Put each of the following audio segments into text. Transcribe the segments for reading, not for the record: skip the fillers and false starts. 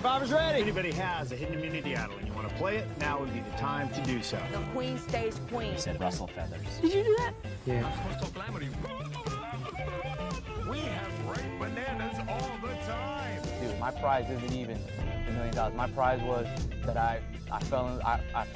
Survivor's ready. If anybody has a hidden immunity idol and you want to play it, now would be the time to do so. The queen stays queen. You said rustle feathers. Did you do that? Yeah. I'm supposed to calamity. We have ripe bananas all the time. Dude, my prize isn't even $1 million. My prize was that I fell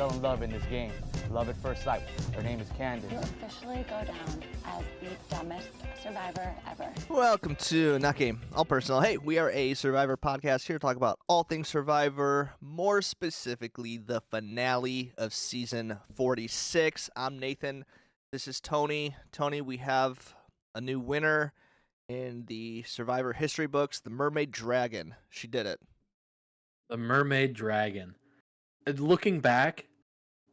in love in this game. Love at first sight. Her name is Candace. You officially go down as the dumbest survivor ever. Welcome to Not Game, All Personal. Hey, we are a Survivor podcast here to talk about all things Survivor, more specifically the finale of season 46. I'm Nathan. This is Tony. Tony, we have a new winner in the Survivor history books, the Mermaid Dragon. She did it. The Mermaid Dragon. Looking back,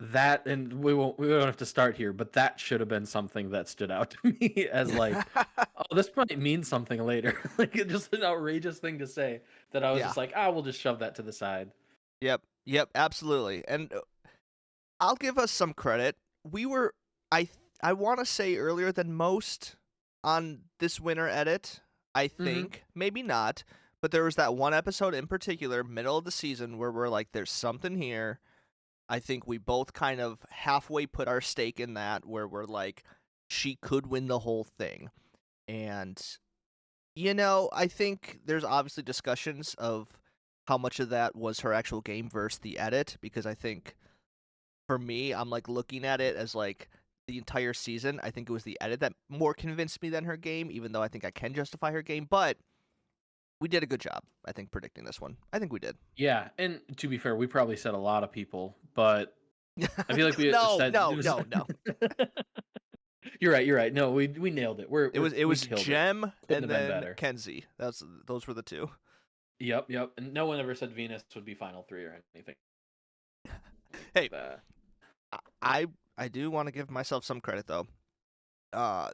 that, and we don't have to start here, but that should have been something that stood out to me as like, oh, this might mean something later. Like, it's just an outrageous thing to say that I was just like, we'll just shove that to the side. Yep, absolutely. And I'll give us some credit. We were, I want to say earlier than most on this winner edit, I think. Maybe not, but there was that one episode in particular, middle of the season, where we're like, there's something here. I think we both kind of halfway put our stake in that, where we're like, she could win the whole thing. And, you know, I think there's obviously discussions of how much of that was her actual game versus the edit, because I think, for me, I'm like looking at it as like the entire season. I think it was the edit that more convinced me than her game, even though I think I can justify her game. But we did a good job, I think, predicting this one. I think we did. Yeah, and to be fair, we probably said a lot of people, but I feel like we no. You're right. No, we nailed it. It was Jem and then better. Kenzie. Those were the two. Yep. And no one ever said Venus would be final three or anything. Hey, I do want to give myself some credit though.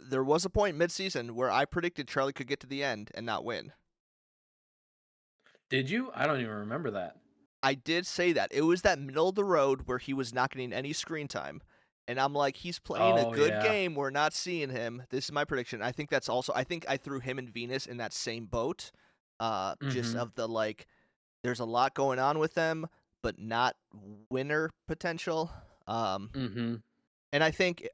There was a point mid-season where I predicted Charlie could get to the end and not win. Did you? I don't even remember that. I did say that. It was that middle of the road where he was not getting any screen time. And I'm like, he's playing a good game. We're not seeing him. This is my prediction. I think that's also, I think I threw him and Venus in that same boat. Just of the, like, there's a lot going on with them, but not winner potential. And I think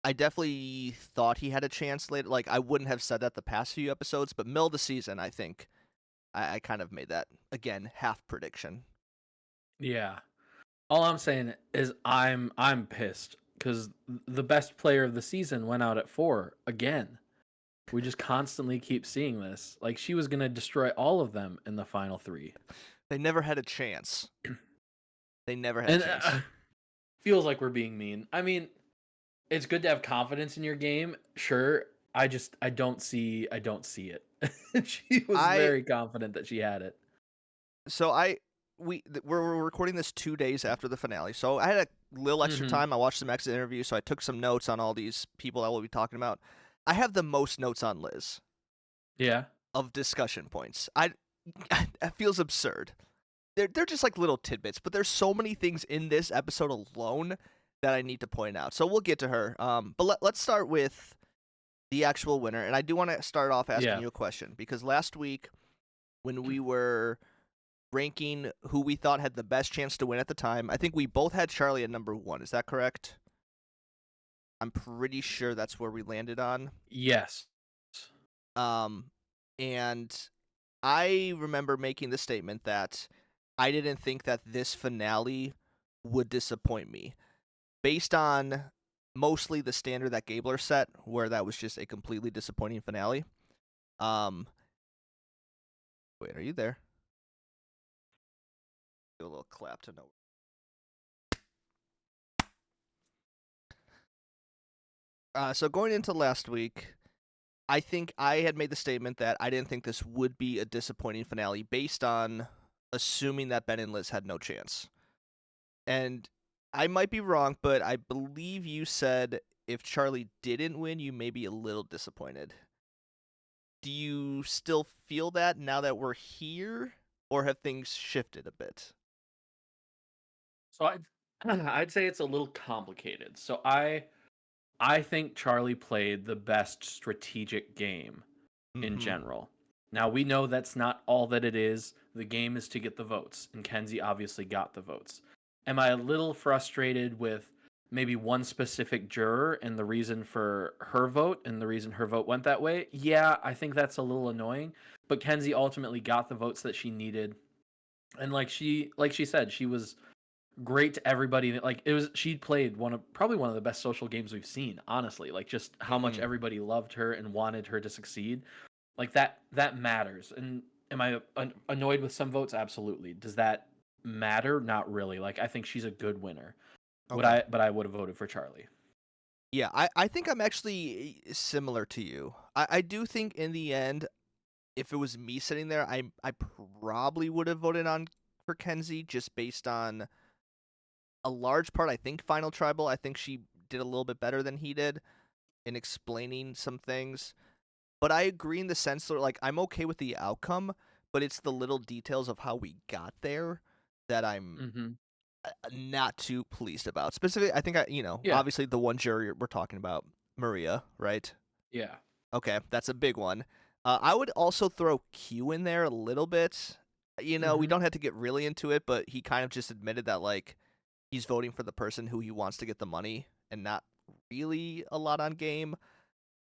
I definitely thought he had a chance later. Like, I wouldn't have said that the past few episodes, but middle of the season, I think I kind of made that, again, half prediction. Yeah. All I'm saying is I'm pissed because the best player of the season went out at 4 again. We just constantly keep seeing this. Like, she was going to destroy all of them in the final 3. They never had a chance. They never had a chance. Feels like we're being mean. I mean, it's good to have confidence in your game. Sure. I don't see it. She was very confident that she had it. So we're recording this 2 days after the finale. So I had a little extra time. I watched some exit interviews, so I took some notes on all these people that we'll be talking about. I have the most notes on Liz. Yeah. Of discussion points. That feels absurd. They're just like little tidbits, but there's so many things in this episode alone that I need to point out. So we'll get to her. But let's start with the actual winner. And I do want to start off asking you a question, because last week when we were ranking who we thought had the best chance to win at the time, I think we both had Charlie at number 1. Is that correct? I'm pretty sure that's where we landed on. Yes. And I remember making the statement that I didn't think that this finale would disappoint me, based on mostly the standard that Gabler set, where that was just a completely disappointing finale. Wait, are you there? Do a little clap to know. So going into last week, I think I had made the statement that I didn't think this would be a disappointing finale based on assuming that Ben and Liz had no chance. And I might be wrong, but I believe you said if Charlie didn't win, you may be a little disappointed. Do you still feel that now that we're here, or have things shifted a bit? So I'd say it's a little complicated. So I think Charlie played the best strategic game in general. Now, we know that's not all that it is. The game is to get the votes, and Kenzie obviously got the votes. Am I a little frustrated with maybe one specific juror and the reason for her vote and the reason her vote went that way? Yeah, I think that's a little annoying, but Kenzie ultimately got the votes that she needed. And like she said, she was great to everybody. Like it was, she played probably one of the best social games we've seen, honestly. Like just how much everybody loved her and wanted her to succeed. Like that matters. And am I annoyed with some votes? Absolutely. Does that matter? Not really. Like I think she's a good winner. Okay. But I would have voted for Charlie. Yeah, I think I'm actually similar to you. I do think in the end, if it was me sitting there, I probably would have voted on for Kenzie just based on a large part. I think Final Tribal, I think she did a little bit better than he did in explaining some things. But I agree in the sense that like I'm okay with the outcome, but it's the little details of how we got there that I'm Mm-hmm. not too pleased about. Specifically, I think Yeah. obviously the one jury we're talking about, Maria, right? Yeah. Okay, that's a big one. I would also throw Q in there a little bit. We Mhm. don't have to get really into it, but he kind of just admitted that like he's voting for the person who he wants to get the money and not really a lot on game.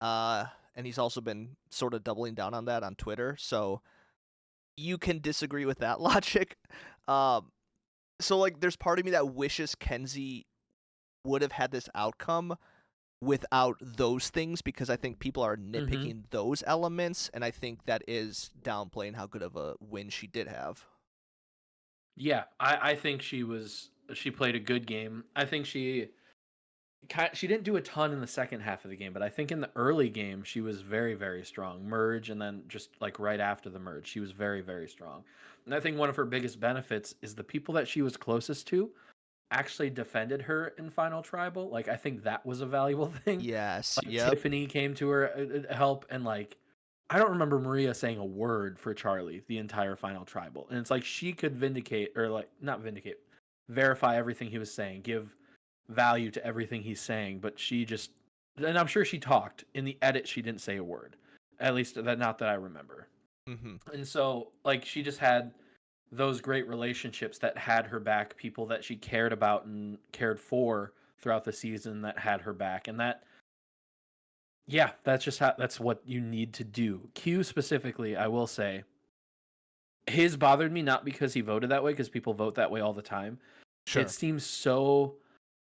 And he's also been sort of doubling down on that on Twitter. So you can disagree with that logic. So like there's part of me that wishes Kenzie would have had this outcome without those things because I think people are Mhm. nitpicking those elements, and I think that is downplaying how good of a win she did have. Yeah. I think she played a good game. I think she didn't do a ton in the second half of the game, but I think in the early game she was very, very strong. Merge and then just like right after the merge, she was very, very strong. And I think one of her biggest benefits is the people that she was closest to actually defended her in Final Tribal. Like I think that was a valuable thing. Yes, Like yep. Tiffany came to her help, and like I don't remember Maria saying a word for Charlie the entire Final Tribal. And it's like she could vindicate or like not vindicate, verify everything he was saying, give value to everything he's saying, but she just and I'm sure she talked. In the edit she didn't say a word. At least that not that I remember. Hmm. And so like she just had those great relationships that had her back, people that she cared about and cared for throughout the season that had her back. And that yeah, that's just that's what you need to do. Q specifically, I will say, his bothered me not because he voted that way, because people vote that way all the time. It Sure. seems so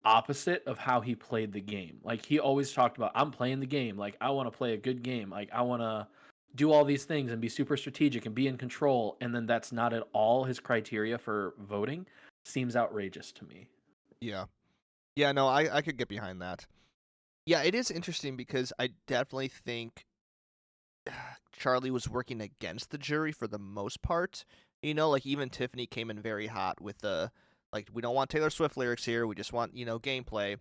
opposite of how he played the game. Like he always talked about, I'm playing the game. Like I want to play a good game. Like I want to do all these things and be super strategic and be in control. And then that's not at all his criteria for voting. Seems outrageous to me. Yeah. Yeah, no, I could get behind that. Yeah, it is interesting because I definitely think Charlie was working against the jury for the most part. Like even Tiffany came in very hot with the like we don't want Taylor Swift lyrics here, we just want, gameplay.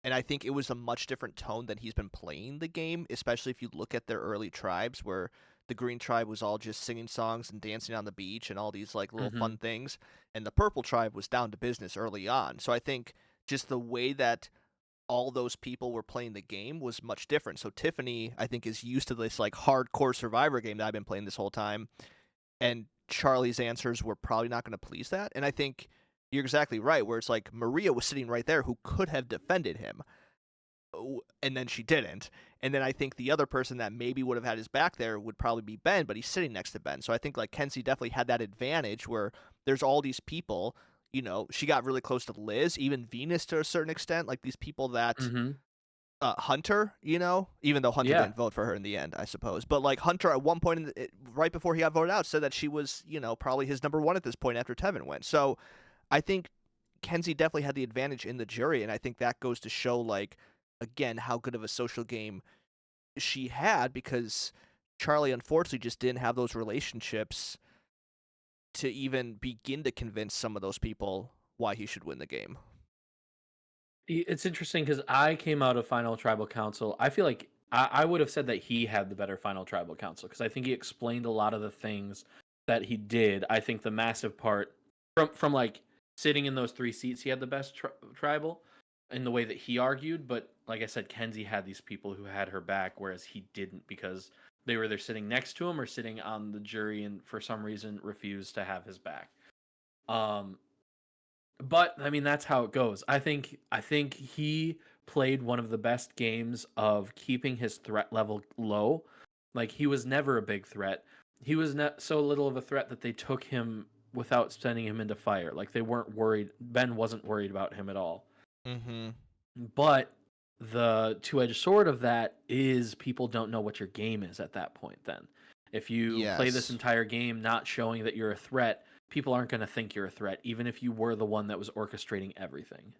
And I think it was a much different tone than he's been playing the game, especially if you look at their early tribes where the Green Tribe was all just singing songs and dancing on the beach and all these like little Mm-hmm. fun things, and the Purple Tribe was down to business early on. So I think just the way that all those people were playing the game was much different. So Tiffany, I think, is used to this like hardcore survivor game that I've been playing this whole time, and Charlie's answers were probably not going to please that. And I think you're exactly right, where it's like Maria was sitting right there who could have defended him, and then she didn't. And then I think the other person that maybe would have had his back there would probably be Ben, but he's sitting next to Ben. So I think like Kenzie definitely had that advantage where there's all these people. She got really close to Liz, even Venus to a certain extent, like these people that Mm-hmm. Hunter, even though Hunter Yeah. didn't vote for her in the end, I suppose. But like Hunter at one point, right before he got voted out, said that she was, probably his number one at this point after Tevin went. So I think Kenzie definitely had the advantage in the jury, and I think that goes to show, like, again, how good of a social game she had because Charlie unfortunately just didn't have those relationships to even begin to convince some of those people why he should win the game. It's interesting because I came out of Final Tribal Council. I feel like I would have said that he had the better Final Tribal Council because I think he explained a lot of the things that he did. I think the massive part from like sitting in those three seats, he had the best tribal in the way that he argued. But like I said, Kenzie had these people who had her back, whereas he didn't because They were either sitting next to him or sitting on the jury, and for some reason refused to have his back. But I mean, that's how it goes. I think he played one of the best games of keeping his threat level low. Like, he was never a big threat. He was not so little of a threat that they took him without sending him into fire. Like, they weren't worried. Ben wasn't worried about him at all. Mm-hmm. But the two-edged sword of that is people don't know what your game is at that point then. If you play this Yes. entire game not showing that you're a threat, people aren't going to think you're a threat, even if you were the one that was orchestrating everything.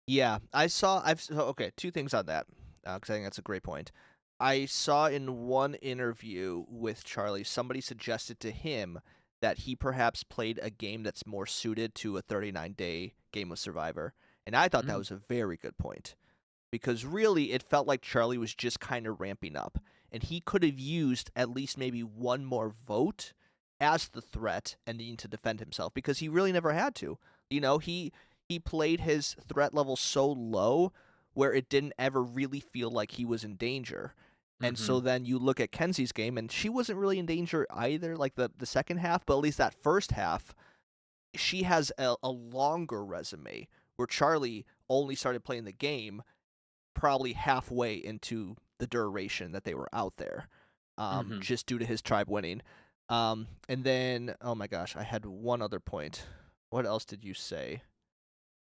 Yeah, okay, two things on that, because I think that's a great point. I saw in one interview with Charlie, somebody suggested to him that he perhaps played a game that's more suited to a 39-day game of Survivor. And I thought that Mm. was a very good point. Because really, it felt like Charlie was just kind of ramping up. And he could have used at least maybe one more vote as the threat and needing to defend himself. Because he really never had to. You know, he played his threat level so low where it didn't ever really feel like he was in danger. And so then you look at Kenzie's game, and she wasn't really in danger either, like the second half, but at least that first half, she has a longer resume, where Charlie only started playing the game probably halfway into the duration that they were out there, Mhm. just due to his tribe winning. And then, oh my gosh, I had one other point. What else did you say?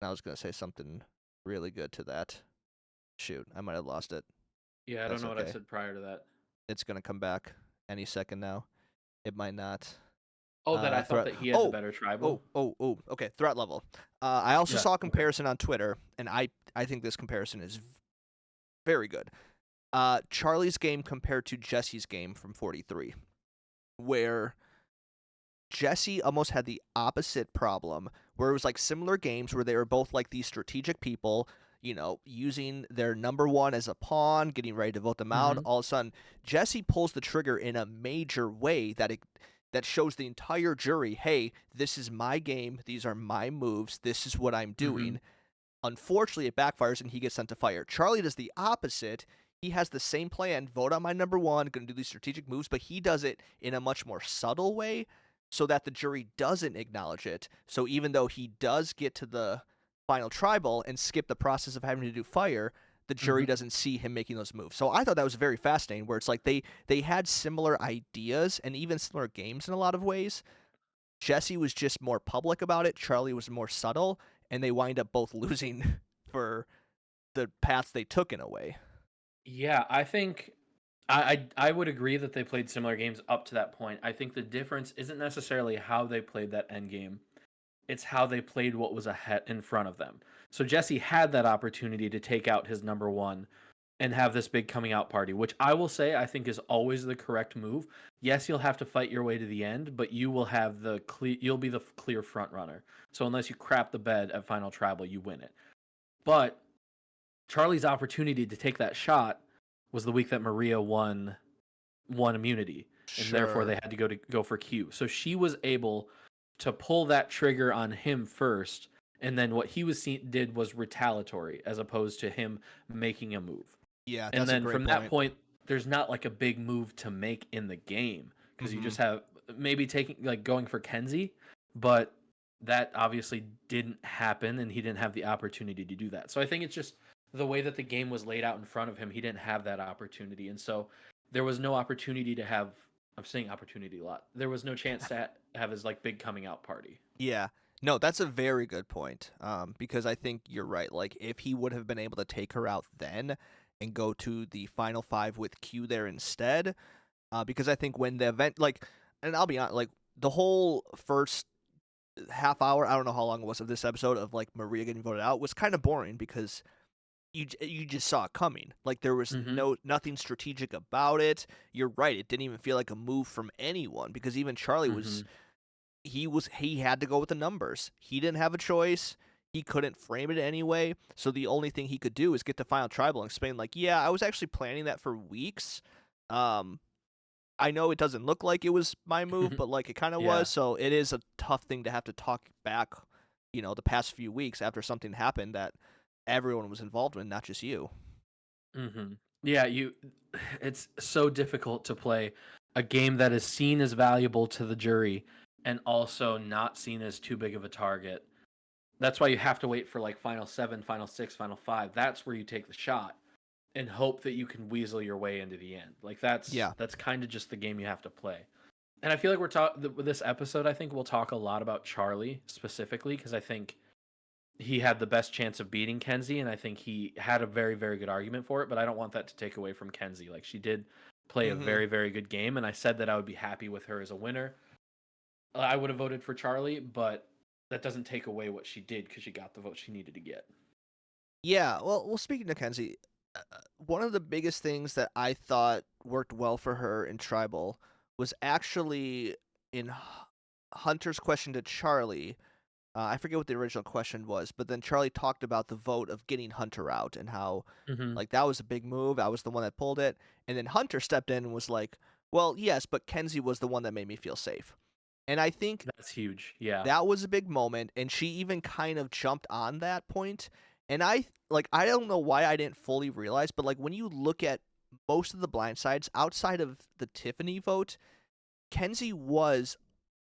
I was going to say something really good to that. Shoot, I might have lost it. Yeah, I don't That's know what I okay. said prior to that. It's going to come back any second now. It might not. Oh, that I thought threat. that he had the better tribal. Okay. Threat level. I also Yeah, saw a okay. comparison on Twitter, and I think this comparison is very good. Charlie's game compared to Jesse's game from 43, where Jesse almost had the opposite problem, where it was like similar games where they were both like these strategic people, you know, using their number one as a pawn, getting ready to vote them out. Mhm. All of a sudden, Jesse pulls the trigger in a major way that shows the entire jury, hey, this is my game, these are my moves, this is what I'm doing. Unfortunately, it backfires and he gets sent to fire. Charlie does the opposite. He has the same plan, vote on my number one, going to do these strategic moves, but he does it in a much more subtle way so that the jury doesn't acknowledge it. So even though he does get to the final tribal and skip the process of having to do fire, the jury Mhm. doesn't see him making those moves. So I thought that was very fascinating, where it's like they had similar ideas and even similar games in a lot of ways. Jesse was just more public about it. Charlie was more subtle, and they wind up both losing for the paths they took in a way. Yeah, I think I would agree that they played similar games up to that point. I think the difference isn't necessarily how they played that end game. It's how they played what was ahead in front of them. So Jesse had that opportunity to take out his number one and have this big coming out party, which I will say I think is always the correct move. Yes, you'll have to fight your way to the end, but you will have you'll be the clear front runner. So unless you crap the bed at Final Tribal, you win it. But Charlie's opportunity to take that shot was the week that Maria won immunity, and therefore they had to go for Q. So she was able to pull that trigger on him first, and then what he did was retaliatory as opposed to him making a move. Yeah, And that's a then great from point. that point, there's not like a big move to make in the game because you just have maybe going for Kenzie, but that obviously didn't happen, and he didn't have the opportunity to do that. So I think it's just the way that the game was laid out in front of him. He didn't have that opportunity, and so there was no opportunity to have. I'm saying opportunity a lot. There was no chance to have his like big coming out party. Yeah. No, that's a very good point. Because I think you're right. Like, if he would have been able to take her out then and go to the final five with Q there instead, because I think when the event, like, and I'll be honest, like, the whole first half hour, I don't know how long it was of this episode of like Maria getting voted out, was kind of boring because you just saw it coming. Like, there was nothing strategic about it. You're right. It didn't even feel like a move from anyone, because even Charlie was he had to go with the numbers. He didn't have a choice. He couldn't frame it anyway. So the only thing he could do is get to Final Tribal and explain, like, yeah, I was actually planning that for weeks. I know it doesn't look like it was my move, but like it kind of Yeah. was. So it is a tough thing to have to talk back, you know, the past few weeks after something happened that everyone was involved in, not just you. Yeah, it's so difficult to play a game that is seen as valuable to the jury and also not seen as too big of a target. That's why you have to wait for like final 7, final 6, final 5. That's where you take the shot and hope that you can weasel your way into the end. Like Yeah. that's kind of just the game you have to play. And I feel like with this episode, I think we'll talk a lot about Charlie specifically because I think he had the best chance of beating Kenzie, and I think he had a very, very good argument for it. But I don't want that to take away from Kenzie. Like she did play a Hmm. very, very good game, and I said that I would be happy with her as a winner. I would have voted for Charlie, but that doesn't take away what she did because she got the vote she needed to get. Yeah. Well, speaking to Kenzie, one of the biggest things that I thought worked well for her in Tribal was actually in Hunter's question to Charlie. I forget what the original question was, but then Charlie talked about the vote of getting Hunter out and how Mm-hmm. like that was a big move. I was the one that pulled it, and then Hunter stepped in and was like, "Well, yes, but Kenzie was the one that made me feel safe." And I think That's huge. Yeah. that was a big moment, and she even kind of jumped on that point. And I don't know why I didn't fully realize, but like when you look at most of the blind sides outside of the Tiffany vote, Kenzie was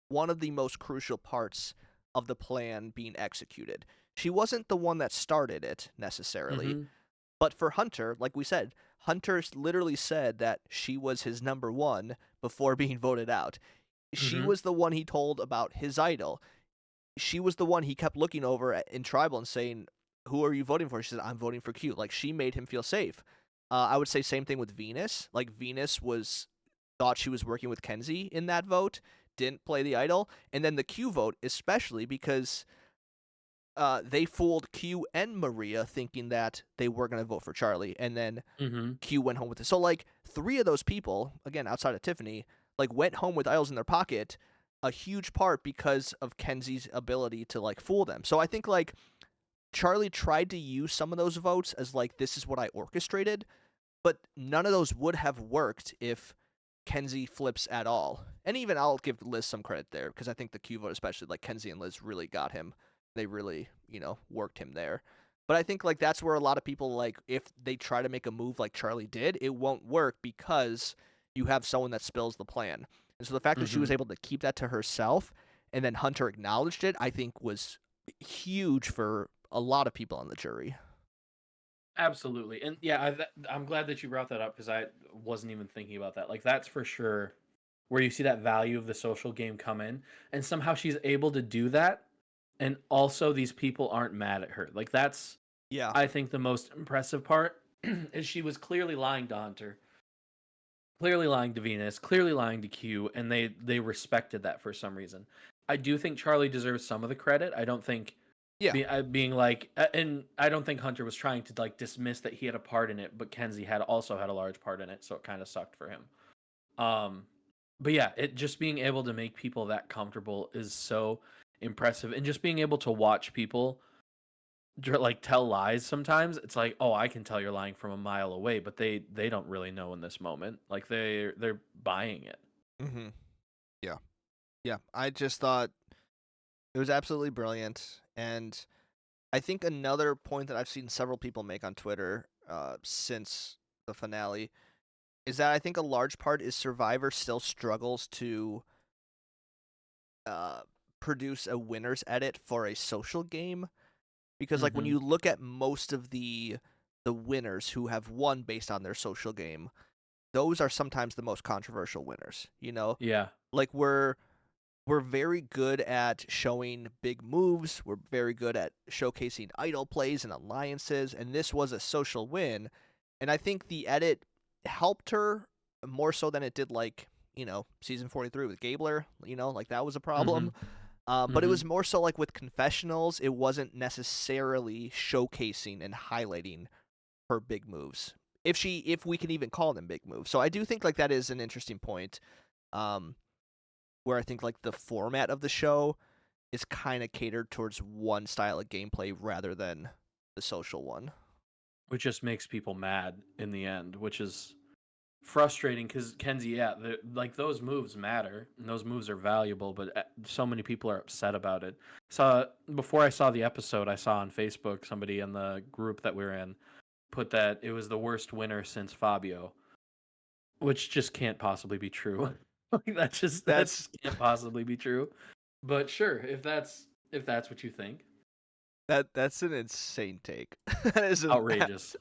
one of the most crucial parts of the plan being executed. She wasn't the one that started it necessarily, Mm-hmm. but for Hunter, like we said, Hunter literally said that she was his number one before being voted out. She Mm-hmm. was the one he told about his idol. She was the one he kept looking over in Tribal and saying, "Who are you voting for?" She said, "I'm voting for Q." Like she made him feel safe. I would say same thing with Venus. Like Venus thought she was working with Kenzie in that vote, didn't play the idol, and then the Q vote especially because they fooled Q and Maria thinking that they were gonna vote for Charlie, and then Mm-hmm. Q went home with it. So like 3 of those people, again outside of Tiffany, like went home with idols in their pocket, a huge part because of Kenzie's ability to like fool them. So I think like Charlie tried to use some of those votes as like this is what I orchestrated, but none of those would have worked if Kenzie flips at all. And even I'll give Liz some credit there because I think the Q vote especially like Kenzie and Liz really got him. They really, worked him there. But I think like that's where a lot of people like if they try to make a move like Charlie did, it won't work because you have someone that spills the plan. And so the fact that she Mm-hmm. was able to keep that to herself and then Hunter acknowledged it, I think was huge for a lot of people on the jury. Absolutely. And yeah, I'm glad that you brought that up because I wasn't even thinking about that. Like, that's for sure where you see that value of the social game come in. And somehow she's able to do that. And also, these people aren't mad at her. Like, that's, Yeah. I think, the most impressive part is she was clearly lying to Hunter, clearly lying to Venus, clearly lying to Q, and they respected that for some reason. I do think Charlie deserves some of the credit. I don't think being like, and I don't think Hunter was trying to like dismiss that he had a part in it, but Kenzie had also had a large part in it, so it kind of sucked for him. But yeah, it just being able to make people that comfortable is so impressive, and just being able to watch people like tell lies sometimes. It's like, oh, I can tell you're lying from a mile away, but they don't really know in this moment. Like they're buying it. Mm-hmm. Yeah. Yeah. I just thought it was absolutely brilliant. And I think another point that I've seen several people make on Twitter since the finale is that I think a large part is Survivor still struggles to produce a winner's edit for a social game. Because like when Mhm. you look at most of the winners who have won based on their social game, those are sometimes the most controversial winners. Yeah. Like we're very good at showing big moves. We're very good at showcasing idol plays and alliances, and this was a social win. And I think the edit helped her more so than it did like, season 43 with Gabler, like that was a problem. But it Mhm. was more so like with confessionals, it wasn't necessarily showcasing and highlighting her big moves. If we can even call them big moves. So I do think like that is an interesting point. Where I think like the format of the show is kind of catered towards one style of gameplay rather than the social one. Which just makes people mad in the end, which is frustrating because Kenzie, yeah, like those moves matter and those moves are valuable, but so many people are upset about it. So before I saw the episode, I saw on Facebook somebody in the group that we're in put that it was the worst winner since Fabio, which just can't possibly be true. Like that just can't possibly be true. But sure, if that's what you think, That's an insane take. That is outrageous.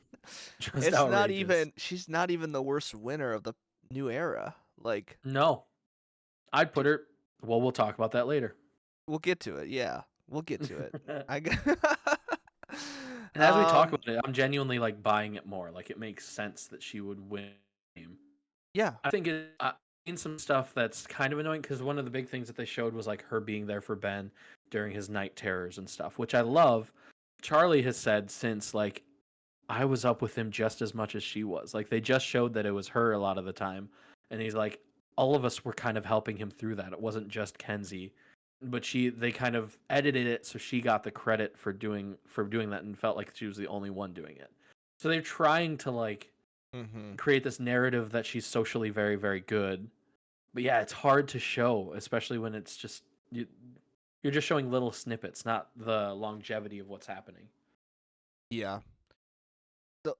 Just It's not outrageous. even. She's not even the worst winner of the new era. Like, No, I'd put her. Well, we'll talk about that later. we'll get to it. Yeah, we'll get to it. I. g- And as we talk Um, about it, I'm genuinely like buying it more. Like it makes sense that she would win the game. yeah. I think I've seen some stuff that's kind of annoying because one of the big things that they showed was like her being there for Ben during his night terrors and stuff, which I love. Charlie has said since like I was up with him just as much as she was. Like they just showed that it was her a lot of the time, and he's like, all of us were kind of helping him through that. It wasn't just Kenzie, but they kind of edited it so she got the credit for doing that and felt like she was the only one doing it. So they're trying to like Mm-hmm. create this narrative that she's socially very very good, but yeah, it's hard to show, especially when it's just you're just showing little snippets, not the longevity of what's happening. Yeah. The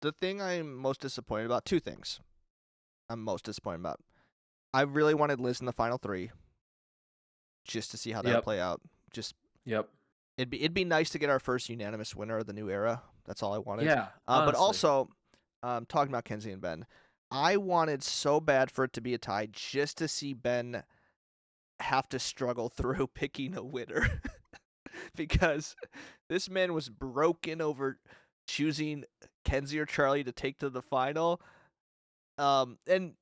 the thing I'm most disappointed about. Two things. I'm most disappointed about. I really wanted Liz in the final three, just to see how that would Yep. play out. Just Yep. it'd be nice to get our first unanimous winner of the new era. That's all I wanted. Yeah. But Honestly. also, talking about Kenzie and Ben, I wanted so bad for it to be a tie just to see Ben have to struggle through picking a winner. Because this man was broken over choosing Kenzie or Charlie to take to the final. And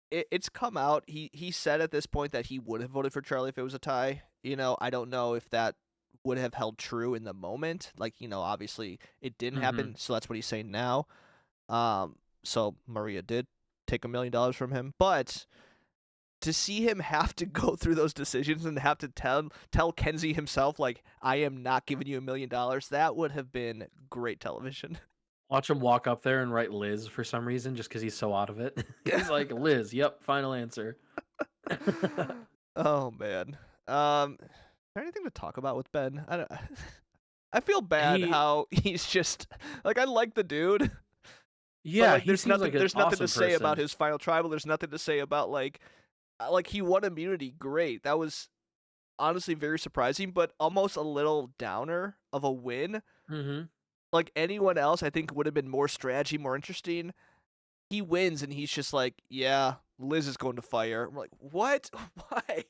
it's come out. He said at this point that he would have voted for Charlie if it was a tie. You know, I don't know if that would have held true in the moment. Like, you know, obviously it didn't happen, so that's what he's saying now. So Maria did take $1 million from him, but to see him have to go through those decisions and have to tell Kenzie himself, like, I am not giving you $1 million, that would have been great television. Watch him walk up there and write Liz for some reason, just because he's so out of it. He's like, Liz, yep, final answer. Oh man. Is there anything to talk about with Ben? I don't. I feel bad how he's just like, I like the dude. But, Yeah, like, he there's seems nothing. like an There's nothing to awesome say about person. his final tribal. There's nothing to say about like he won immunity. Great. That was honestly very surprising, but almost a little downer of a win. Mm-hmm. Like anyone else, I think would have been more strategy, more interesting. He wins, and he's just like, yeah, Liz is going to fire. I'm like, what? Why?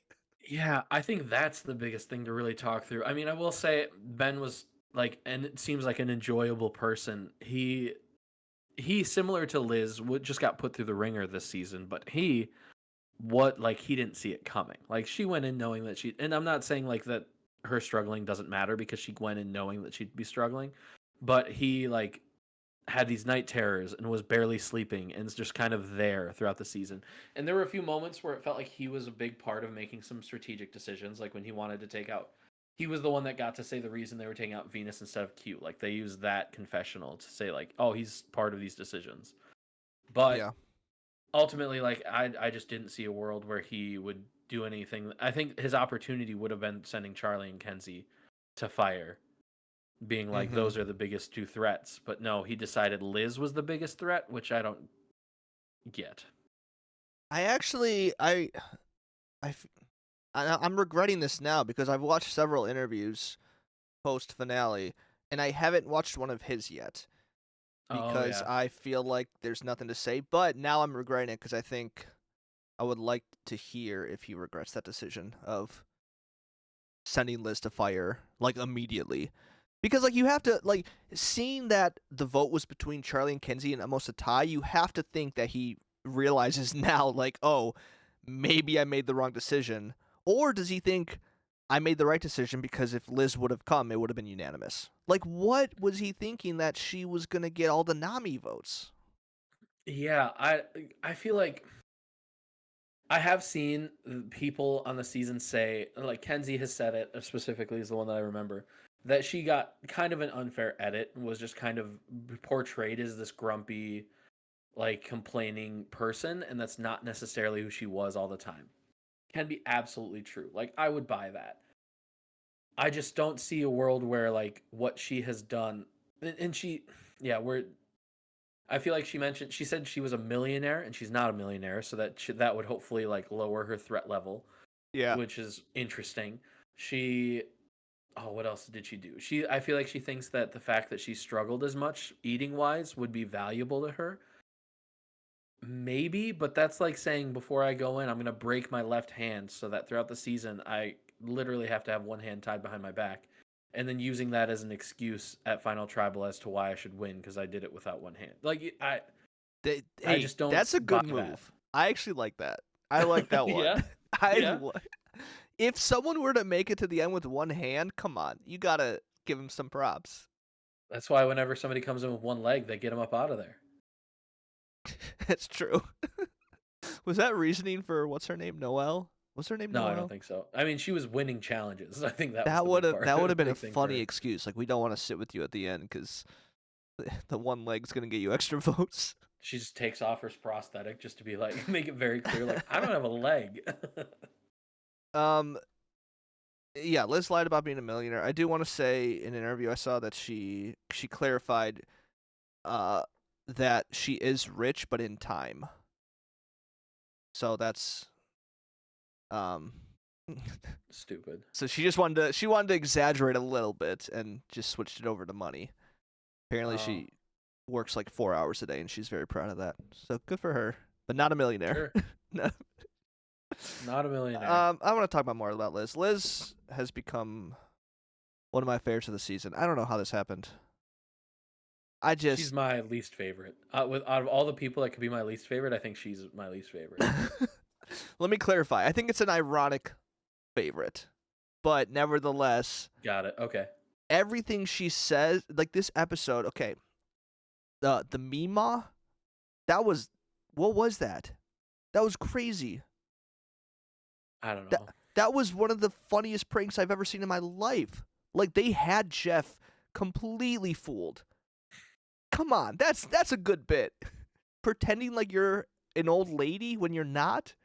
Yeah, I think that's the biggest thing to really talk through. I mean, I will say Ben was like, and it seems like an enjoyable person. He similar to Liz just got put through the ringer this season, but he didn't see it coming. Like she went in knowing that and I'm not saying like that her struggling doesn't matter because she went in knowing that she'd be struggling, but he like had these night terrors and was barely sleeping and is just kind of there throughout the season. And there were a few moments where it felt like he was a big part of making some strategic decisions, like when he wanted to take out. He was the one that got to say the reason they were taking out Venus instead of Q. Like they used that confessional to say like, oh, he's part of these decisions. But Yeah. ultimately, like I just didn't see a world where he would do anything. I think his opportunity would have been sending Charlie and Kenzie to fire, being like, Mhm. those are the biggest two threats. But no, he decided Liz was the biggest threat, which I don't get. I actually, I'm regretting this now because I've watched several interviews post finale, and I haven't watched one of his yet because I feel like there's nothing to say. But now I'm regretting it because I think I would like to hear if he regrets that decision of sending Liz to fire like immediately. Because like you have to like seeing that the vote was between Charlie and Kenzie and almost a tie, you have to think that he realizes now like, oh, maybe I made the wrong decision. Or does he think I made the right decision because if Liz would have come, it would have been unanimous? Like what was he thinking that she was gonna get all the Nami votes? Yeah, I feel like I have seen people on the season say, like Kenzie has said it specifically, is the one that I remember, that she got kind of an unfair edit and was just kind of portrayed as this grumpy, like complaining person, and that's not necessarily who she was all the time. Can be absolutely true. Like I would buy that. I just don't see a world where like what she has done, and yeah, I feel like she said she was a millionaire and she's not a millionaire, so that would hopefully like lower her threat level, Yeah. which is interesting. What else did she do? I feel like she thinks that the fact that she struggled as much eating wise would be valuable to her. Maybe, but that's like saying before I go in, I'm going to break my left hand so that throughout the season, I literally have to have one hand tied behind my back. And then using that as an excuse at Final Tribal as to why I should win because I did it without one hand. Like, I Hey, just don't that's a good buy that. move. I actually like that. I like that one. Yeah? Yeah? If someone were to make it to the end with one hand, come on, you gotta give them some props. That's why whenever somebody comes in with one leg, they get them up out of there. That's true. Was that reasoning for what's her name, Noelle? Was her name No, Noelle? I don't think so. I mean, she was winning challenges. I think That would have been a big thing for funny her. excuse. Like, we don't want to sit with you at the end because the one leg's gonna get you extra votes. She just takes off her prosthetic just to be like, make it very clear, like, I don't have a leg. Yeah, Liz lied about being a millionaire. I do want to say in an interview I saw that she clarified that she is rich but in time. So that's Stupid. so she wanted to exaggerate a little bit and just switched it over to money. Apparently she works like 4 hours a day and she's very proud of that. So good for her, but not a millionaire. Sure. No. Not a millionaire. I want to talk more about Liz. Liz has become one of my favorites of the season. I don't know how this happened. She's my least favorite. Out of all the people that could be my least favorite, I think she's my least favorite. Let me clarify. I think it's an ironic favorite, but nevertheless, Got it. Okay. everything she says, like this episode. Okay, the Mima, what was that? That was crazy. I don't know. That was one of the funniest pranks I've ever seen in my life. Like, they had Jeff completely fooled. Come on, that's a good bit. Pretending like you're an old lady when you're not.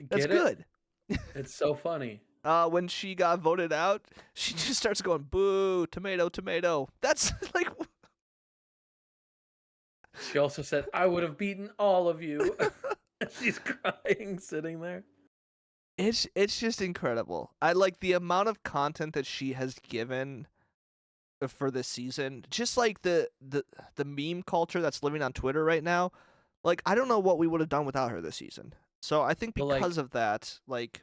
That's Get it? good. It's so funny. When she got voted out, she just starts going, boo, tomato, tomato. That's like, She also said, I would have beaten all of you. She's crying, sitting there. it's just incredible. I like the amount of content that she has given for this season. Just like the meme culture that's living on Twitter right now. Like, I don't know what we would have done without her this season. So I think But, like- because of that, like,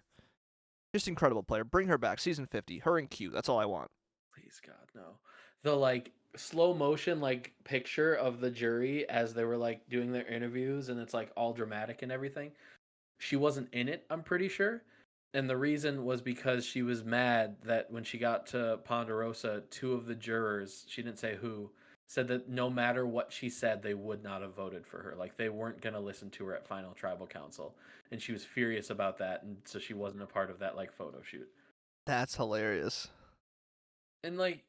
just incredible player. Bring her back, season 50. Her and Q. That's all I want. Please, God, no. The like slow motion like picture of the jury as they were like doing their interviews and it's like all dramatic and everything. She wasn't in it, I'm pretty sure. And the reason was because she was mad that when she got to Ponderosa, two of the jurors, she didn't say who, said that no matter what she said, they would not have voted for her. Like they weren't going to listen to her at Final Tribal Council. And she was furious about that. And so she wasn't a part of that like photo shoot. That's hilarious. And like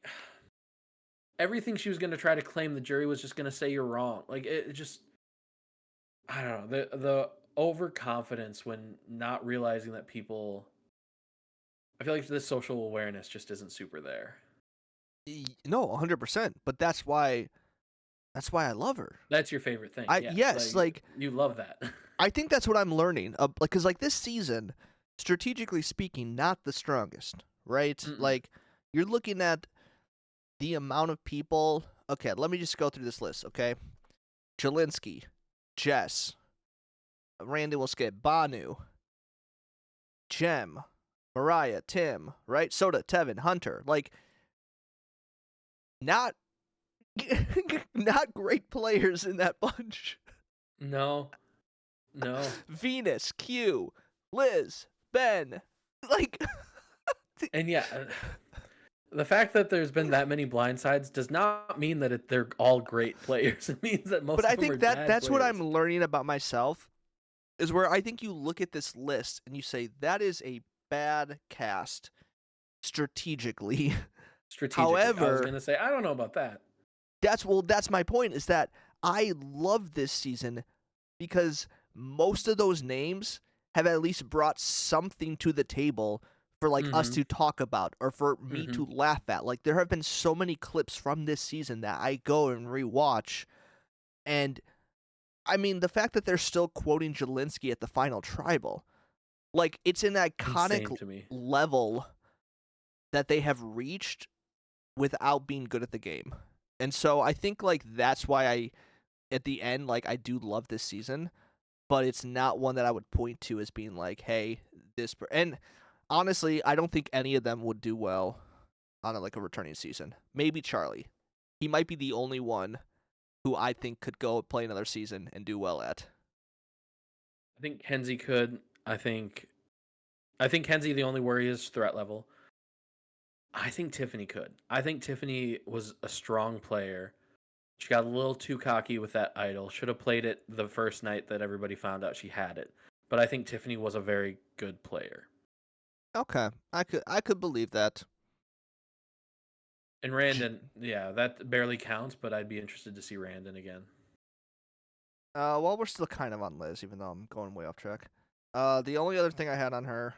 everything she was going to try to claim, the jury was just going to say you're wrong. Like it just, I don't know, the overconfidence when not realizing that people, I feel like this social awareness just isn't super there. No, 100%. But that's why I love her. That's your favorite thing. Yes, like you love that. I think that's what I'm learning. Because like this season, strategically speaking, not the strongest, right? Mm-mm. Like you're looking at the amount of people. Okay, let me just go through this list. Okay, Jelinski, Jess, Randy will skip, Banu, Jem, Mariah, Tim, right? Soda, Tevin, Hunter. Like not great players in that bunch. No. Venus, Q, Liz, Ben, like, And yeah, the fact that there's been that many blindsides does not mean that they're all great players. It means that most but of I them are think bad that's what players. I'm learning about myself is where I think you look at this list and you say that is a bad cast strategically. Strategically. I However- was going to say, I don't know about that. That's my point is that I love this season because most of those names have at least brought something to the table for like us Mhm. to talk about or for me Mhm. to laugh at. Like there have been so many clips from this season that I go and rewatch, and I mean the fact that they're still quoting Jelinski at the final tribal, like it's an iconic Insane to me. level that they have reached without being good at the game. And so I think like that's why I at the end like I do love this season, but it's not one that I would point to as being like, hey, and honestly, I don't think any of them would do well on like a returning season. Maybe Charlie. He might be the only one who I think could go play another season and do well at. I think Kenzie could. I think Kenzie, the only worry is threat level. I think Tiffany could. I think Tiffany was a strong player. She got a little too cocky with that idol. Should have played it the first night that everybody found out she had it. But I think Tiffany was a very good player. Okay. I could believe that. And Randon, yeah, that barely counts, but I'd be interested to see Randon again. Well, we're still kind of on Liz, even though I'm going way off track. The only other thing I had on her,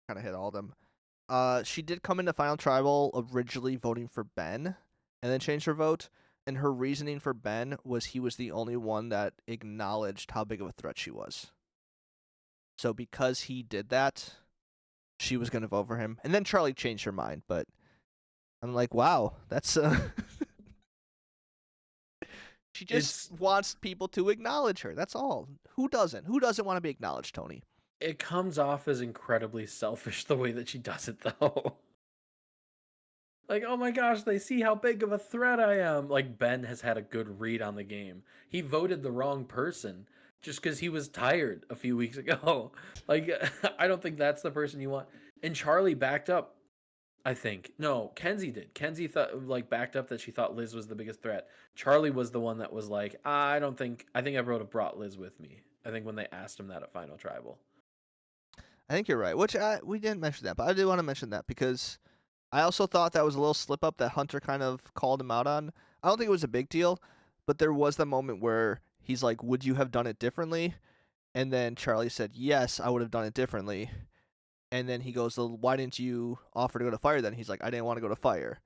kind of hit all of them. She did come into Final Tribal originally voting for Ben, and then changed her vote. And her reasoning for Ben was he was the only one that acknowledged how big of a threat she was. So because he did that, she was going to vote for him. And then Charlie changed her mind, but I'm like, wow, that's she just wants people to acknowledge her. That's all. Who doesn't? Who doesn't want to be acknowledged, Tony? It comes off as incredibly selfish the way that she does it, though. Like, oh my gosh, they see how big of a threat I am. Like, Ben has had a good read on the game. He voted the wrong person just because he was tired a few weeks ago. Like, I don't think that's the person you want. And Charlie backed up, I think. No, Kenzie did. Kenzie thought, like, backed up that she thought Liz was the biggest threat. Charlie was the one that was like, I think I would have brought Liz with me. I think when they asked him that at Final Tribal. I think you're right. Which we didn't mention that, but I do want to mention that because I also thought that was a little slip up that Hunter kind of called him out on. I don't think it was a big deal, but there was the moment where he's like, "Would you have done it differently?" And then Charlie said, "Yes, I would have done it differently." And then he goes, well, "Why didn't you offer to go to fire then?" He's like, "I didn't want to go to fire."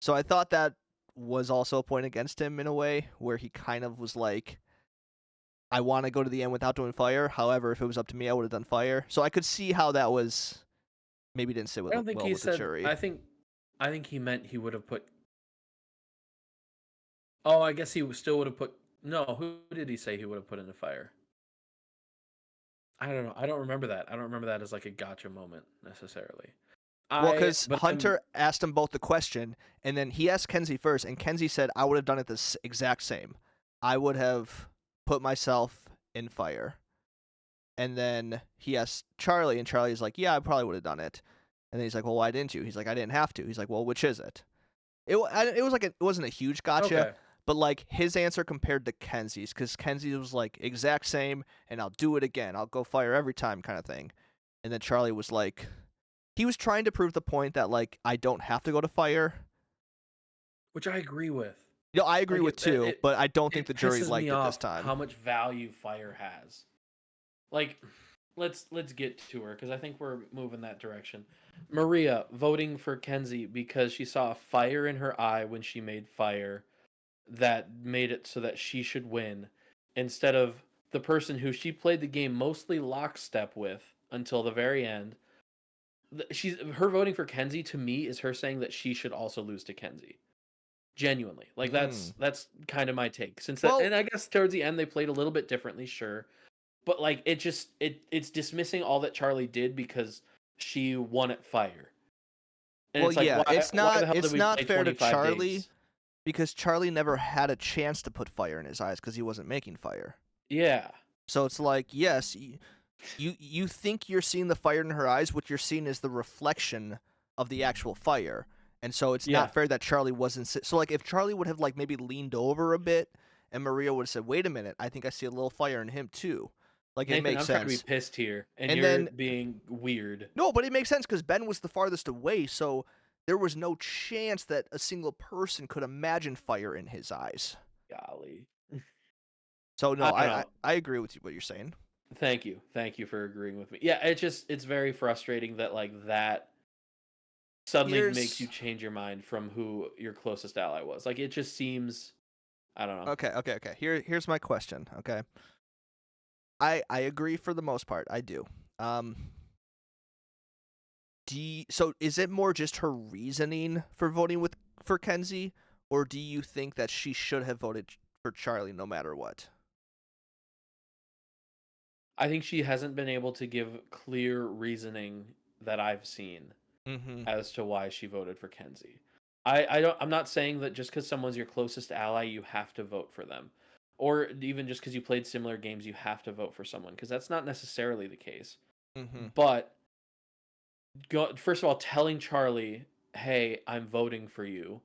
So I thought that was also a point against him in a way where he kind of was like, "I want to go to the end without doing fire. However, if it was up to me, I would have done fire." So I could see how that was maybe didn't sit with, I don't think well he with the said. jury. I think he meant he would have put. Oh, I guess still would have put. No, who did he say he would have put in the fire? I don't know. I don't remember that. I don't remember that as like a gotcha moment necessarily. Well, because but Hunter asked them both the question, and then he asked Kenzie first, and Kenzie said, "I would have done it the exact same. I would have put myself in fire." And then he asked Charlie, and Charlie's like, "Yeah, I probably would have done it." And then he's like, "Well, why didn't you?" He's like, "I didn't have to." He's like, "Well, which is it?" It was like it wasn't a huge gotcha, Okay. but like his answer compared to Kenzie's, because Kenzie was like exact same, and I'll do it again. I'll go fire every time, kind of thing. And then Charlie was like, he was trying to prove the point that like I don't have to go to fire. Which I agree with. You know, I agree Like, with too, but I don't think It the jury pisses liked me it this off time. how much value fire has. Like, let's get to her because I think we're moving that direction. Maria voting for Kenzie because she saw a fire in her eye when she made fire that made it so that she should win instead of the person who she played the game mostly lockstep with until the very end. Her voting for Kenzie to me is her saying that she should also lose to Kenzie. Genuinely. Like that's kind of my take. And I guess towards the end they played a little bit differently, sure. But like it's dismissing all that Charlie did because she won at fire. And Well, it's like, yeah, why it's the not hell did we play fair to 25 Charlie days? because Charlie never had a chance to put fire in his eyes because he wasn't making fire. Yeah. So it's like, yes, you think you're seeing the fire in her eyes. What you're seeing is the reflection of the actual fire. And so it's Yeah. not fair that Charlie wasn't. So like if Charlie would have like maybe leaned over a bit and Maria would have said, "Wait a minute, I think I see a little fire in him too." Like Nathan, it makes I'm sense. trying to be pissed here, and And you're then- being weird. No, but it makes sense because Ben was the farthest away, so there was no chance that a single person could imagine fire in his eyes. Golly. So no, I don't know. I agree with you what you're saying. Thank you for agreeing with me. Yeah, it's very frustrating that like that suddenly makes Here's you change your mind from who your closest ally was. Like it just seems, I don't know. okay. Here's my question. Okay, I agree for the most part. I do. Um, so is it more just her reasoning for voting for Kenzie, or do you think that she should have voted for Charlie no matter what? I think she hasn't been able to give clear reasoning that I've seen Mm-hmm. as to why she voted for Kenzie. I'm not saying that just because someone's your closest ally, you have to vote for them. Or even just because you played similar games, you have to vote for someone, because that's not necessarily the case. Mm-hmm. But first of all, telling Charlie, "Hey, I'm voting for you,"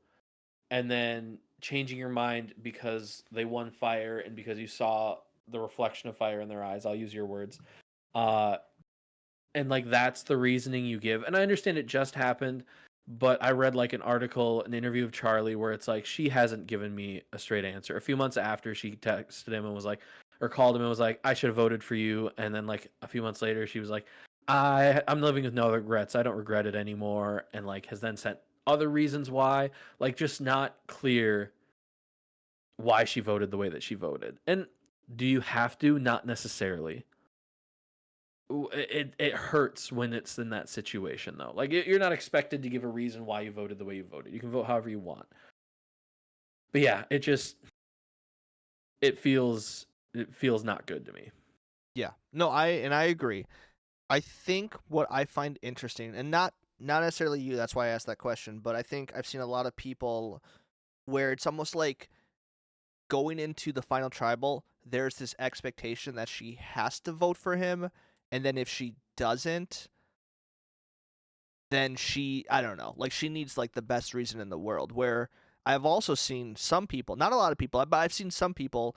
and then changing your mind because they won fire and because you saw the reflection of fire in their eyes. I'll use your words. Uh, and like that's the reasoning you give. And I understand it just happened, but I read like an article, an interview of Charlie where it's like she hasn't given me a straight answer. A few months after, she texted him and was like, or called him and was like, "I should have voted for you." And then like a few months later, she was like, I'm living with no regrets. I don't regret it anymore." And like has then sent other reasons why, like just not clear why she voted the way that she voted. And do you have to? Not necessarily. It hurts when it's in that situation though. Like you're not expected to give a reason why you voted the way you voted. You can vote however you want. But yeah, it feels not good to me. Yeah. No, I agree. I think what I find interesting, and not necessarily you, that's why I asked that question, but I think I've seen a lot of people where it's almost like going into the final tribal, there's this expectation that she has to vote for him, and then if she doesn't, then I don't know, like she needs like the best reason in the world. Where I've also seen some people, not a lot of people, but I've seen some people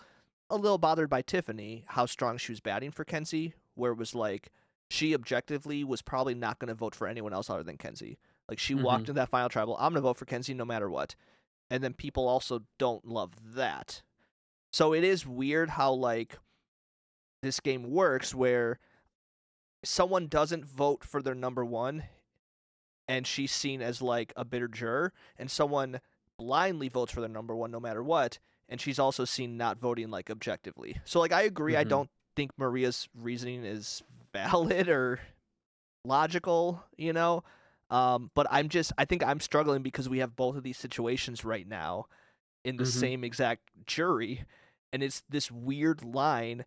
a little bothered by Tiffany, how strong she was batting for Kenzie, where it was like she objectively was probably not going to vote for anyone else other than Kenzie. Like she walked in that final tribal, I'm going to vote for Kenzie no matter what. And then people also don't love that. So it is weird how like this game works where someone doesn't vote for their number one and she's seen as like a bitter juror, and someone blindly votes for their number one no matter what, and she's also seen not voting like objectively. So like I agree, I don't think Maria's reasoning is valid or logical, you know. But I think I'm struggling because we have both of these situations right now in the same exact jury, and it's this weird line,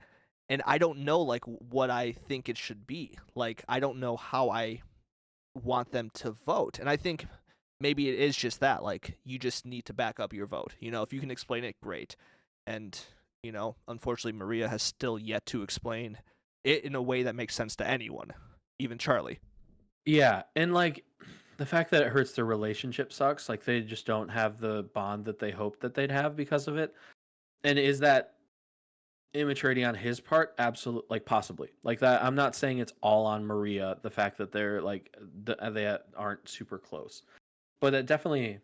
and I don't know like what I think it should be. Like I don't know how I want them to vote. And I think maybe it is just that, like you just need to back up your vote. You know, if you can explain it, great. And, you know, unfortunately Maria has still yet to explain it in a way that makes sense to anyone, even Charlie. Yeah, and like the fact that it hurts their relationship sucks. Like they just don't have the bond that they hoped that they'd have because of it. And is that immaturity on his part? Absolutely, like possibly. Like that, I'm not saying it's all on Maria, the fact that they're like they aren't super close. But it definitely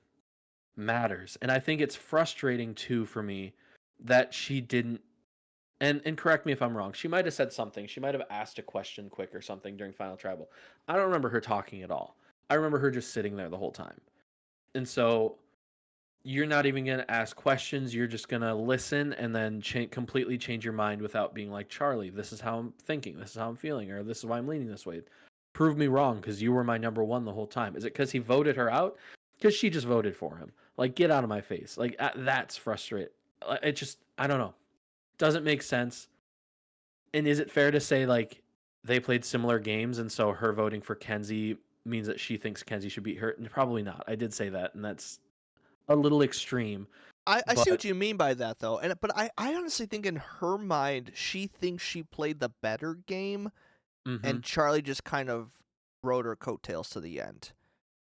matters. And I think it's frustrating too for me that she didn't, and correct me if I'm wrong. She might have said something. She might have asked a question quick or something during Final Tribal. I don't remember her talking at all. I remember her just sitting there the whole time. And so you're not even going to ask questions. You're just going to listen and then completely change your mind without being like, "Charlie, this is how I'm thinking. This is how I'm feeling. Or this is why I'm leaning this way. Prove me wrong because you were my number one the whole time." Is it because he voted her out? Because she just voted for him. Like, get out of my face. Like, that's frustrating. It just, I don't know. Doesn't make sense. And is it fair to say, like, they played similar games and so her voting for Kenzie means that she thinks Kenzie should beat her? Probably not. I did say that, and that's a little extreme. I see what you mean by that though. But I honestly think in her mind she thinks she played the better game, and Charlie just kind of rode her coattails to the end.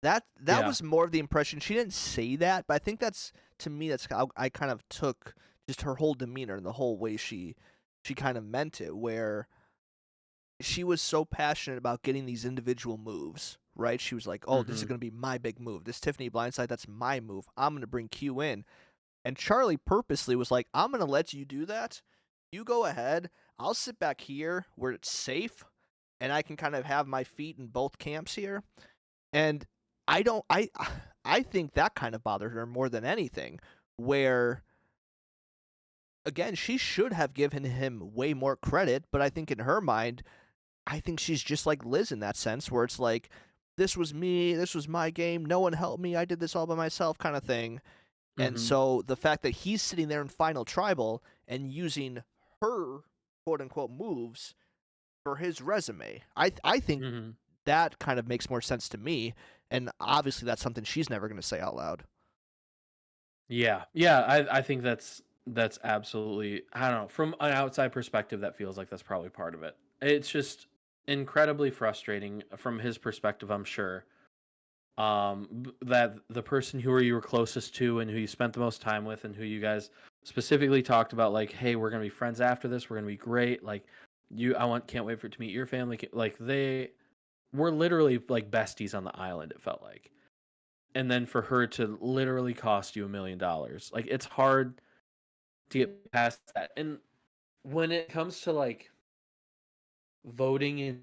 That was more of the impression. She didn't say that, but I think that's, to me, that's how I kind of took just her whole demeanor and the whole way she kind of meant it, where she was so passionate about getting these individual moves, right? She was like, "Oh, this is going to be my big move. This Tiffany blindside, that's my move. I'm going to bring Q in." And Charlie purposely was like, "I'm going to let you do that. You go ahead. I'll sit back here where it's safe, and I can kind of have my feet in both camps here." And I think that kind of bothered her more than anything, where again, she should have given him way more credit, but I think in her mind, I think she's just like Liz in that sense, where it's like, this was me, this was my game, no one helped me, I did this all by myself kind of thing. And Mhm. so the fact that he's sitting there in Final Tribal and using her quote unquote moves for his resume, I think Mhm. that kind of makes more sense to me. And obviously that's something she's never going to say out loud. Yeah, I think that's absolutely, I don't know, from an outside perspective that feels like that's probably part of it. It's just incredibly frustrating from his perspective, I'm sure. That the person who you were closest to and who you spent the most time with and who you guys specifically talked about, like, hey, we're gonna be friends after this, we're gonna be great, like, can't wait for it to meet your family, like, they were literally like besties on the island, it felt like. And then for her to literally cost you $1 million, like, it's hard to get past that. And when it comes to like voting in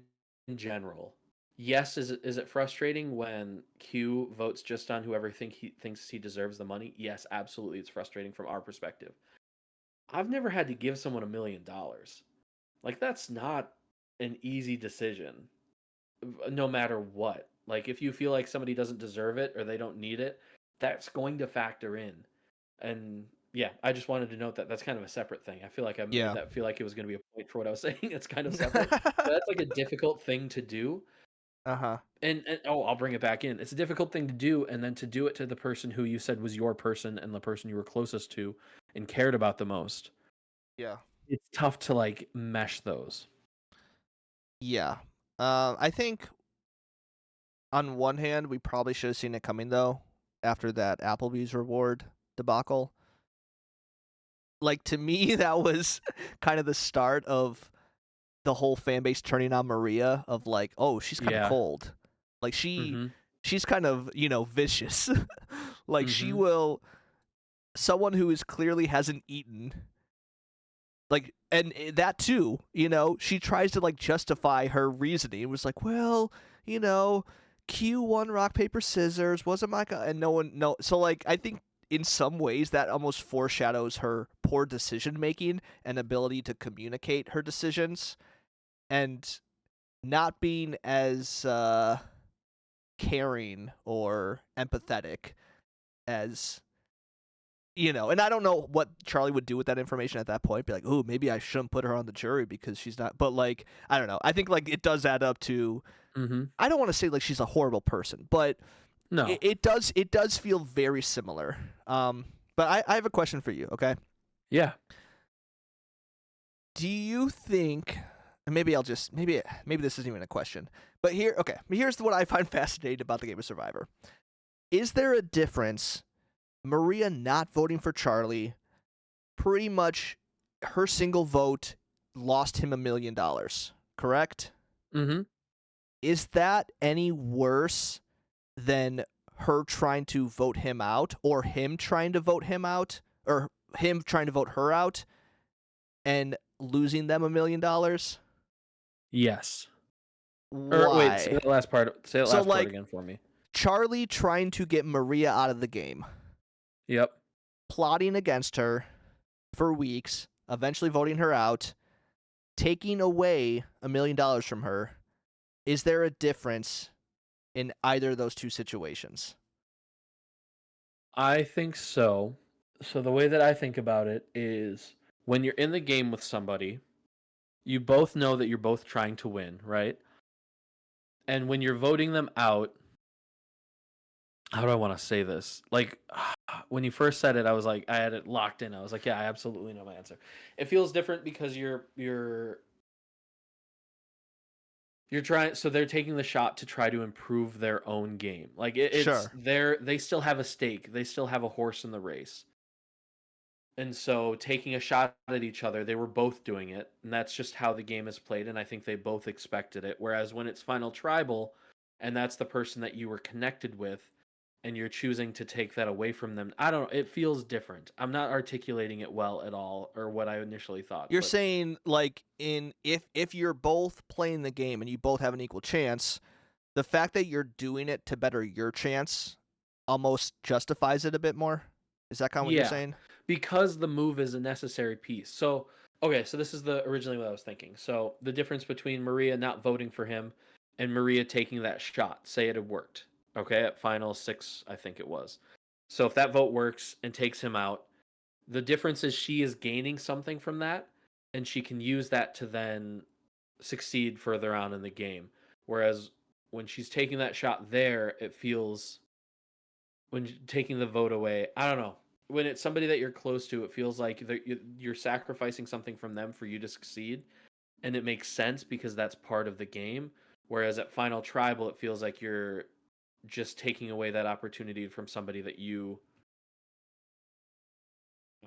general, yes, is it frustrating when Q votes just on whoever he thinks he deserves the money? Yes, absolutely, it's frustrating from our perspective. I've never had to give someone $1 million. Like, that's not an easy decision, no matter what. Like, if you feel like somebody doesn't deserve it or they don't need it, that's going to factor in. And yeah, I just wanted to note that that's kind of a separate thing. I feel like I made Yeah. that feel like it was going to be a point for what I was saying. It's kind of separate, but that's like a difficult thing to do. Uh-huh. And oh, I'll bring it back in. It's a difficult thing to do, and then to do it to the person who you said was your person and the person you were closest to and cared about the most. Yeah. It's tough to like mesh those. Yeah. I think on one hand, we probably should have seen it coming though, after that Applebee's reward debacle. Like, to me, that was kind of the start of the whole fan base turning on Maria, of like, oh, she's kind of Yeah. cold. Like, Mhm. she's kind of, vicious. Like, she Mhm. will, someone who is clearly hasn't eaten, like, and that too, she tries to like justify her reasoning. It was like, well, Q won rock paper scissors, wasn't my and no one no. So like, I think in some ways that almost foreshadows her poor decision making and ability to communicate her decisions, and not being as caring or empathetic as, and I don't know what Charlie would do with that information at that point. Be like, oh, maybe I shouldn't put her on the jury because she's not. But like, I don't know. I think like it does add up to. Mhm. I don't want to say like she's a horrible person, but No. it does feel very similar. But I have a question for you. Okay, Yeah. do you think? And maybe I'll just maybe this isn't even a question. But here's what I find fascinating about the game of Survivor. Is there a difference? Maria not voting for Charlie, pretty much her single vote lost him $1 million, correct? Mhm. Is that any worse than her trying to vote him out, or him trying to vote him out, or him trying to vote her out and losing them $1 million? Yes. Or wait, say Why? that last part. Say that So last part like, again for me. Charlie trying to get Maria out of the game, Yep. plotting against her for weeks, eventually voting her out, taking away $1 million from her. Is there a difference in either of those two situations? I think so. So the way that I think about it is when you're in the game with somebody, you both know that you're both trying to win, right? And when you're voting them out, how do I want to say this? Like, when you first said it, I was like, I had it locked in. I was like, yeah, I absolutely know my answer. It feels different because you're trying, so they're taking the shot to try to improve their own game. Like, Sure. they still have a stake. They still have a horse in the race. And so taking a shot at each other, they were both doing it, and that's just how the game is played, and I think they both expected it. Whereas when it's Final Tribal, and that's the person that you were connected with, and you're choosing to take that away from them, I don't know, it feels different. I'm not articulating it well at all, or what I initially thought. You're But saying like, if you're both playing the game and you both have an equal chance, the fact that you're doing it to better your chance almost justifies it a bit more. Is that kind of what you're Yeah. saying? Because the move is a necessary piece. So, okay, so this is originally what I was thinking. So, the difference between Maria not voting for him and Maria taking that shot, say it had worked, okay, at final 6, I think it was. So, if that vote works and takes him out, the difference is she is gaining something from that, and she can use that to then succeed further on in the game. Whereas when she's taking that shot there, it feels, when taking the vote away, I don't know. When it's somebody that you're close to, it feels like you're sacrificing something from them for you to succeed, and it makes sense because that's part of the game. Whereas at Final Tribal, it feels like you're just taking away that opportunity from somebody that you.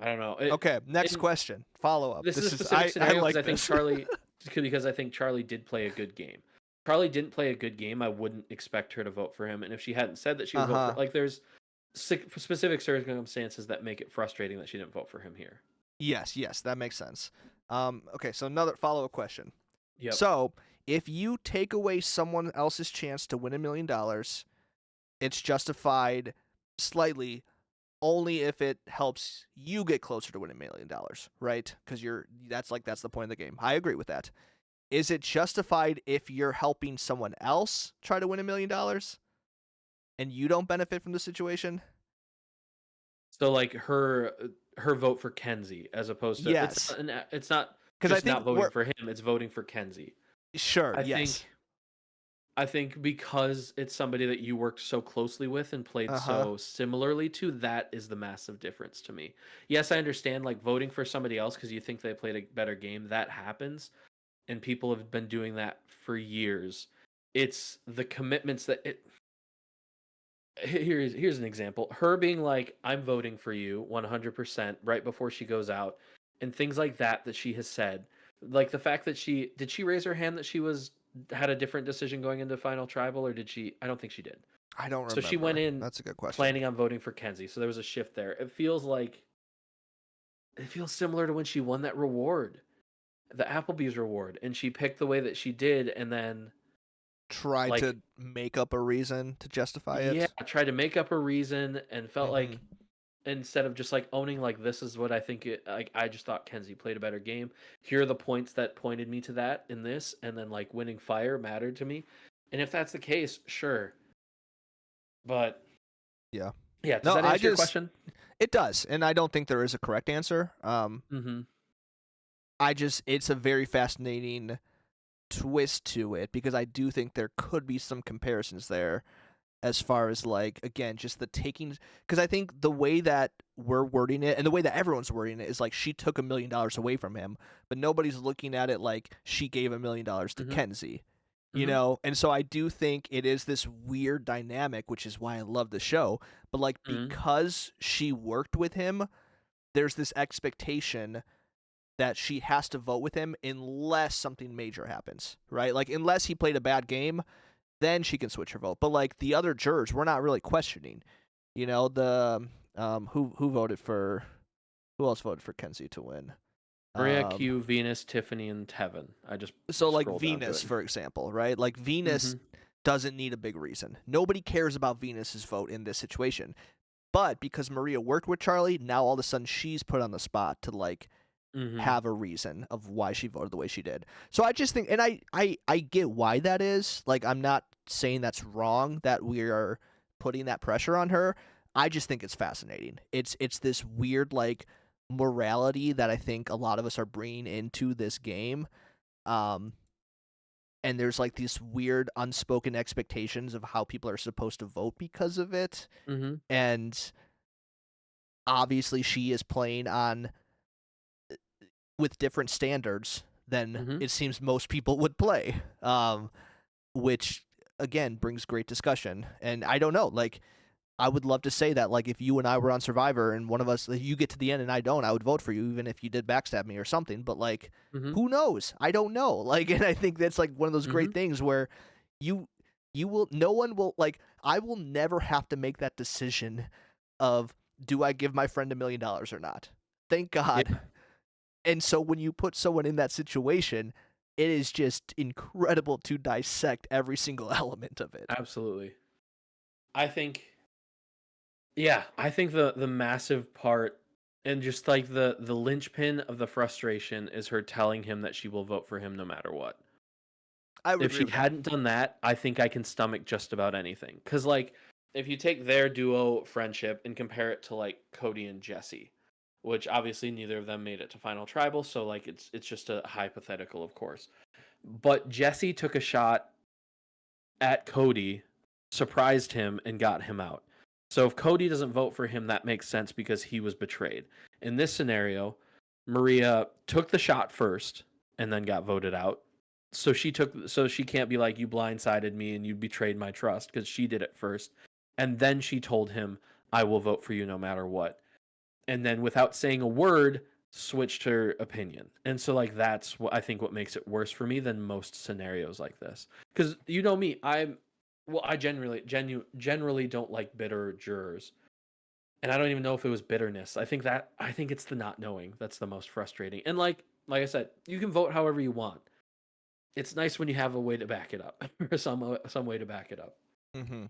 I don't know. Okay, next and question. Follow up. This is a specific I scenario like because I think this. Charlie, because I think Charlie did play a good game. Charlie didn't play a good game. I wouldn't expect her to vote for him, and if she hadn't said that she would vote for, like, there's specific circumstances that make it frustrating that she didn't vote for him here. Yes, that makes sense. Okay, so another follow-up question. Yep. So, if you take away someone else's chance to win $1 million, it's justified slightly only if it helps you get closer to winning $1 million, right? Because that's the point of the game. I agree with that. Is it justified if you're helping someone else try to win $1 million and you don't benefit from the situation? So, like, her vote for Kenzie as opposed to, Yes. it's not 'Cause I just think not voting for him, it's voting for Kenzie. Sure. I yes. I think because it's somebody that you worked so closely with and played so similarly to, that is the massive difference to me. Yes, I understand, like, voting for somebody else because you think they played a better game. That happens, and people have been doing that for years. It's the commitments that it. Here's an example. Her being like, "I'm voting for you 100% right before she goes out," and things like that she has said. Like the fact that she raise her hand that she had a different decision going into Final Tribal, or did she? I don't think she did. I don't remember. So she went in. That's a good question. Planning on voting for Kenzie. So there was a shift there. It feels similar to when she won that reward, the Applebee's reward, and she picked the way that she did, and then Try to make up a reason to justify it. Yeah, tried to make up a reason and felt like, instead of just like owning, like, this is what I think I just thought Kenzie played a better game. Here are the points that pointed me to that in this, and then like winning fire mattered to me. And if that's the case, sure. But yeah. Does that answer your question? It does, and I don't think there is a correct answer. It's a very fascinating twist to it because I do think there could be some comparisons there as far as, like, again, just the taking, because I think the way that we're wording it and the way that everyone's wording it is like she took $1 million away from him, but nobody's looking at it like she gave $1 million to Kenzie, you know? And so I do think it is this weird dynamic, which is why I love the show, but like because she worked with him, there's this expectation that she has to vote with him unless something major happens, right? Like, unless he played a bad game, then she can switch her vote. But like the other jurors, we're not really questioning, you know, the who else voted for Kenzie to win? Maria, Q, Venus, Tiffany, and Tevin. So like Venus, for example, right? Like Venus doesn't need a big reason. Nobody cares about Venus's vote in this situation. But because Maria worked with Charlie, now all of a sudden she's put on the spot to like have a reason of why she voted the way she did. So I just think, and I get why that is. Like, I'm not saying that's wrong that we are putting that pressure on her. I just think it's fascinating. It's this weird like morality that I think a lot of us are bringing into this game. And there's like these weird unspoken expectations of how people are supposed to vote because of it. And obviously she is playing on with different standards than it seems most people would play, which again brings great discussion. And I don't know, like, I would love to say that, like, if you and I were on Survivor and one of us, you get to the end and I don't, I would vote for you even if you did backstab me or something. But like, who knows? I don't know. Like, and I think that's like one of those great things where no one will, like, I will never have to make that decision of, do I give my friend $1 million or not? Thank God. Yeah. And so when you put someone in that situation, it is just incredible to dissect every single element of it. Absolutely. I think the massive part and just like the linchpin of the frustration is her telling him that she will vote for him no matter what. I would If agree she with that. hadn't done that, I think I can stomach just about anything. Cuz like if you take their duo friendship and compare it to like Cody and Jesse, which obviously neither of them made it to Final Tribal, so like it's just a hypothetical, of course. But Jesse took a shot at Cody, surprised him, and got him out. So if Cody doesn't vote for him, that makes sense because he was betrayed. In this scenario, Maria took the shot first and then got voted out. So she can't be like, you blindsided me and you betrayed my trust, because she did it first. And then she told him, I will vote for you no matter what. And then without saying a word, switched her opinion. And so like that's what I think what makes it worse for me than most scenarios like this. Because you know me, I generally don't like bitter jurors. And I don't even know if it was bitterness. I think it's the not knowing that's the most frustrating. And like I said, you can vote however you want. It's nice when you have a way to back it up, or some way to back it up. Mm-hmm.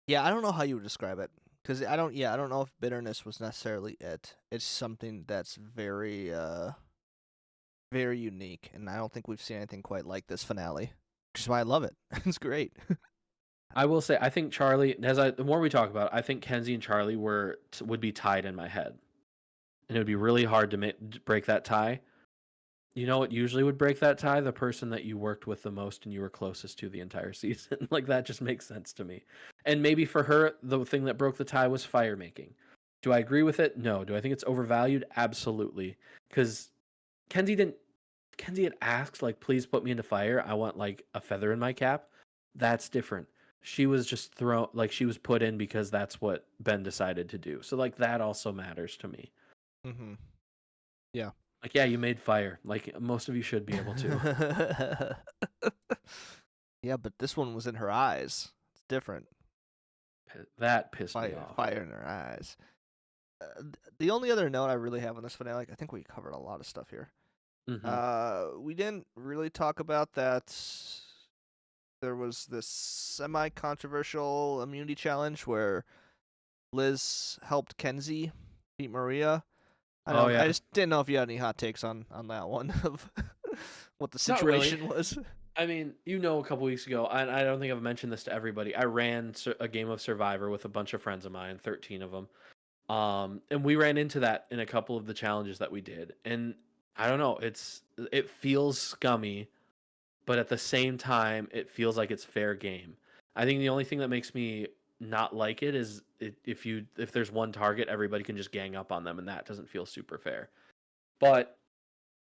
Yeah, I don't know how you would describe it, because I don't know if bitterness was necessarily it. It's something that's very very unique, and I don't think we've seen anything quite like this finale, which is why I love it. It's great. I will say, I think Charlie, the more we talk about it, I think Kenzie and Charlie would be tied in my head, and it would be really hard to break that tie. You know what usually would break that tie? The person that you worked with the most and you were closest to the entire season. Like that just makes sense to me. And maybe for her, the thing that broke the tie was fire making. Do I agree with it? No. Do I think it's overvalued? Absolutely. Because Kenzie had asked, like, please put me into fire. I want like a feather in my cap. That's different. She was just she was put in because that's what Ben decided to do. So like that also matters to me. Mm-hmm. Yeah. Like, yeah, you made fire. Like most of you should be able to. Yeah, but this one was in her eyes. It's different. That pissed me Fire, off. fire in her eyes. The only other note I really have on this finale, I think we covered a lot of stuff here. We didn't really talk about that. There was this semi-controversial immunity challenge where Liz helped Kenzie beat Maria. I just didn't know if you had any hot takes on that one of what the Not really. situation was. I mean, a couple weeks ago, and I don't think I've mentioned this to everybody. I ran a game of Survivor with a bunch of friends of mine, 13 of them. And we ran into that in a couple of the challenges that we did. And I don't know, it feels scummy, but at the same time, it feels like it's fair game. I think the only thing that makes me not like it is if there's one target, everybody can just gang up on them, and that doesn't feel super fair. But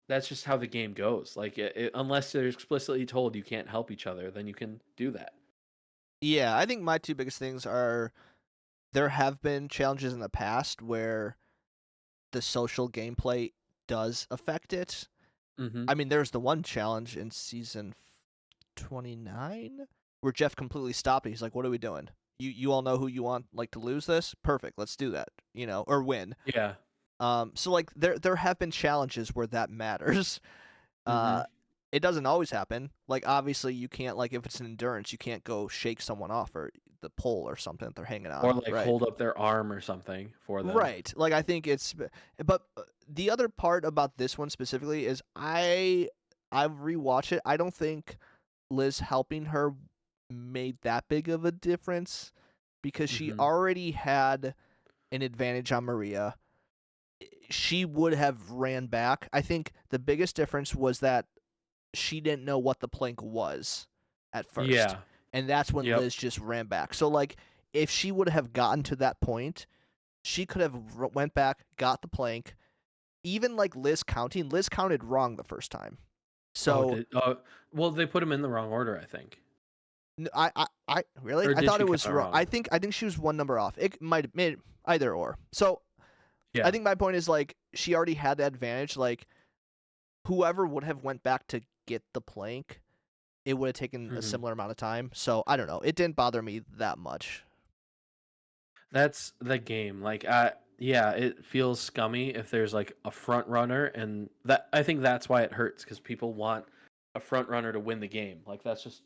that's just how the game goes. Like, unless they're explicitly told you can't help each other, then you can do that. Yeah, I think my two biggest things are there have been challenges in the past where the social gameplay does affect it. Mm-hmm. I mean, there's the one challenge in season 29 where Jeff completely stopped it. He's like, "What are we doing? You all know who you want like to lose this? Perfect, let's do that. Or win." Yeah. So like there have been challenges where that matters. It doesn't always happen. Like obviously you can't, like if it's an endurance, you can't go shake someone off or the pole or something that they're hanging on. Or like right? hold up their arm or something for them. Right. Like I think but the other part about this one specifically is I've rewatched it. I don't think Liz helping her made that big of a difference because she already had an advantage on Maria. She would have ran back. I think the biggest difference was that she didn't know what the plank was at first. Yeah. And that's when Liz just ran back. So like if she would have gotten to that point, she could have went back, got the plank. Even like Liz counted wrong the first time. So well, they put him in the wrong order, I think. I really? Or I did thought she it was count wrong. wrong? I think she was one number off. It might have made either or. So Yeah. I think my point is like she already had that advantage. Like whoever would have went back to get the plank, it would have taken a similar amount of time. So I don't know. It didn't bother me that much. That's the game. Like yeah, it feels scummy if there's like a front runner, and that I think that's why it hurts because people want a front runner to win the game. Like that's just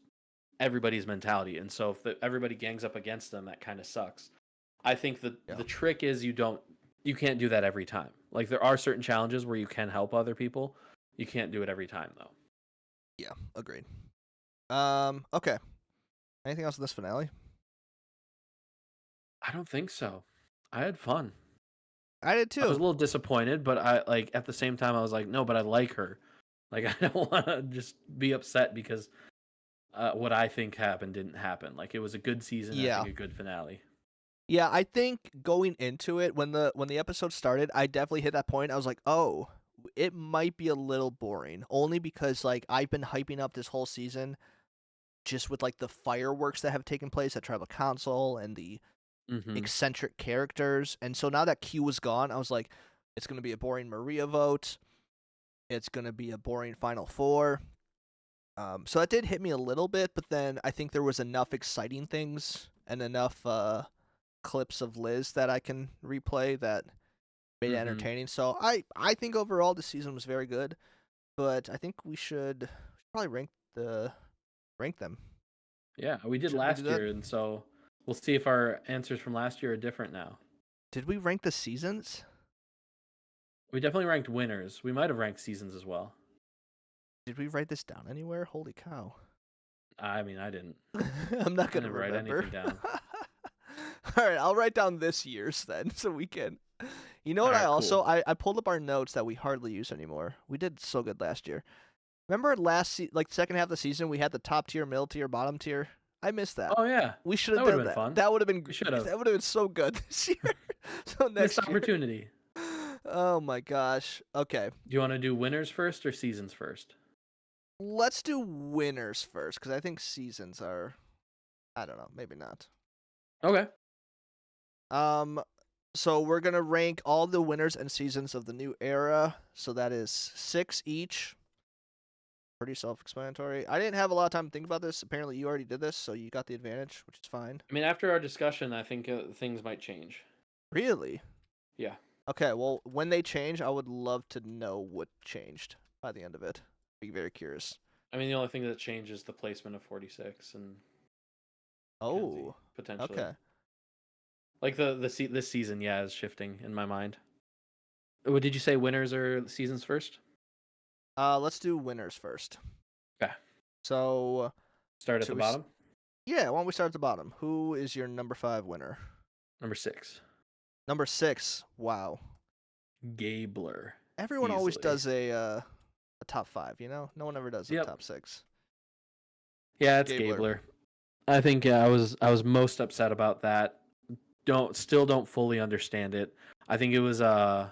everybody's mentality, and so if everybody gangs up against them, that kind of sucks. I think Yeah. the trick is you can't do that every time. Like there are certain challenges where you can help other people. You can't do it every time though. Yeah, agreed. Okay. Anything else in this finale? I don't think so. I had fun. I did I was a too. little disappointed, but I like at the same time I was like, no, but I like her. Like I don't want to just be upset because what I think happened didn't happen. Like it was a good season. And I Yeah. think a good finale. Yeah, I think going into it when the episode started, I definitely hit that point. I was like, "Oh, it might be a little boring." Only because like I've been hyping up this whole season just with like the fireworks that have taken place at Tribal Council and the Mm-hmm. eccentric characters. And so now that Q was gone, I was like, it's going to be a boring Maria vote. It's going to be a boring Final Four. So that did hit me a little bit, but then I think there was enough exciting things and enough clips of Liz that I can replay that made it Mhm. entertaining. So I think overall the season was very good, but I think we should probably rank them. Yeah, we did Should we last do that? year, and so we'll see if our answers from last year are different now. Did we rank the seasons? We definitely ranked winners. We might have ranked seasons as well. Did we write this down anywhere? Holy cow. I mean, I didn't. I'm not I gonna never write remember. anything down. All right, I'll write down this year's then, so we can. You know what? Alright, I also cool. I pulled up our notes that we hardly use anymore. We did so good last year. Remember like second half of the season we had the top tier, middle tier, bottom tier. I missed that. Oh yeah, We should have that done would've been that. fun. That would have been. We should've. That would have been so good this year. So next missed year. opportunity. Oh my gosh. Okay, Do you want to do winners first or seasons first? let's do winners first because I think seasons are. I don't know. Maybe not. Okay. So we're gonna rank all the winners and seasons of the new era. So that is 6 each. Pretty self-explanatory. I didn't have a lot of time to think about this. Apparently, you already did this, so you got the advantage, which is fine. I mean, after our discussion, I think things might change. Really? Yeah. Okay. Well, when they change, I would love to know what changed by the end of it. Be very curious. I mean, the only thing that changed is the placement of 46 and Oh. Kenzie, potentially. Okay. Like this season, yeah, is shifting in my mind. What did you say? Winners or seasons first? Let's do winners first. Okay. So Start at Should the we s- bottom. yeah, why don't we start at the bottom? Who is your number 5 winner? Number 6, Number 6. Wow. Gabler. Everyone always Easily. does a top 5, you know? No one ever does a Yep. top 6. Yeah, it's Gabler. Gabler. I think I was most upset about that. Still don't fully understand it. I think it was an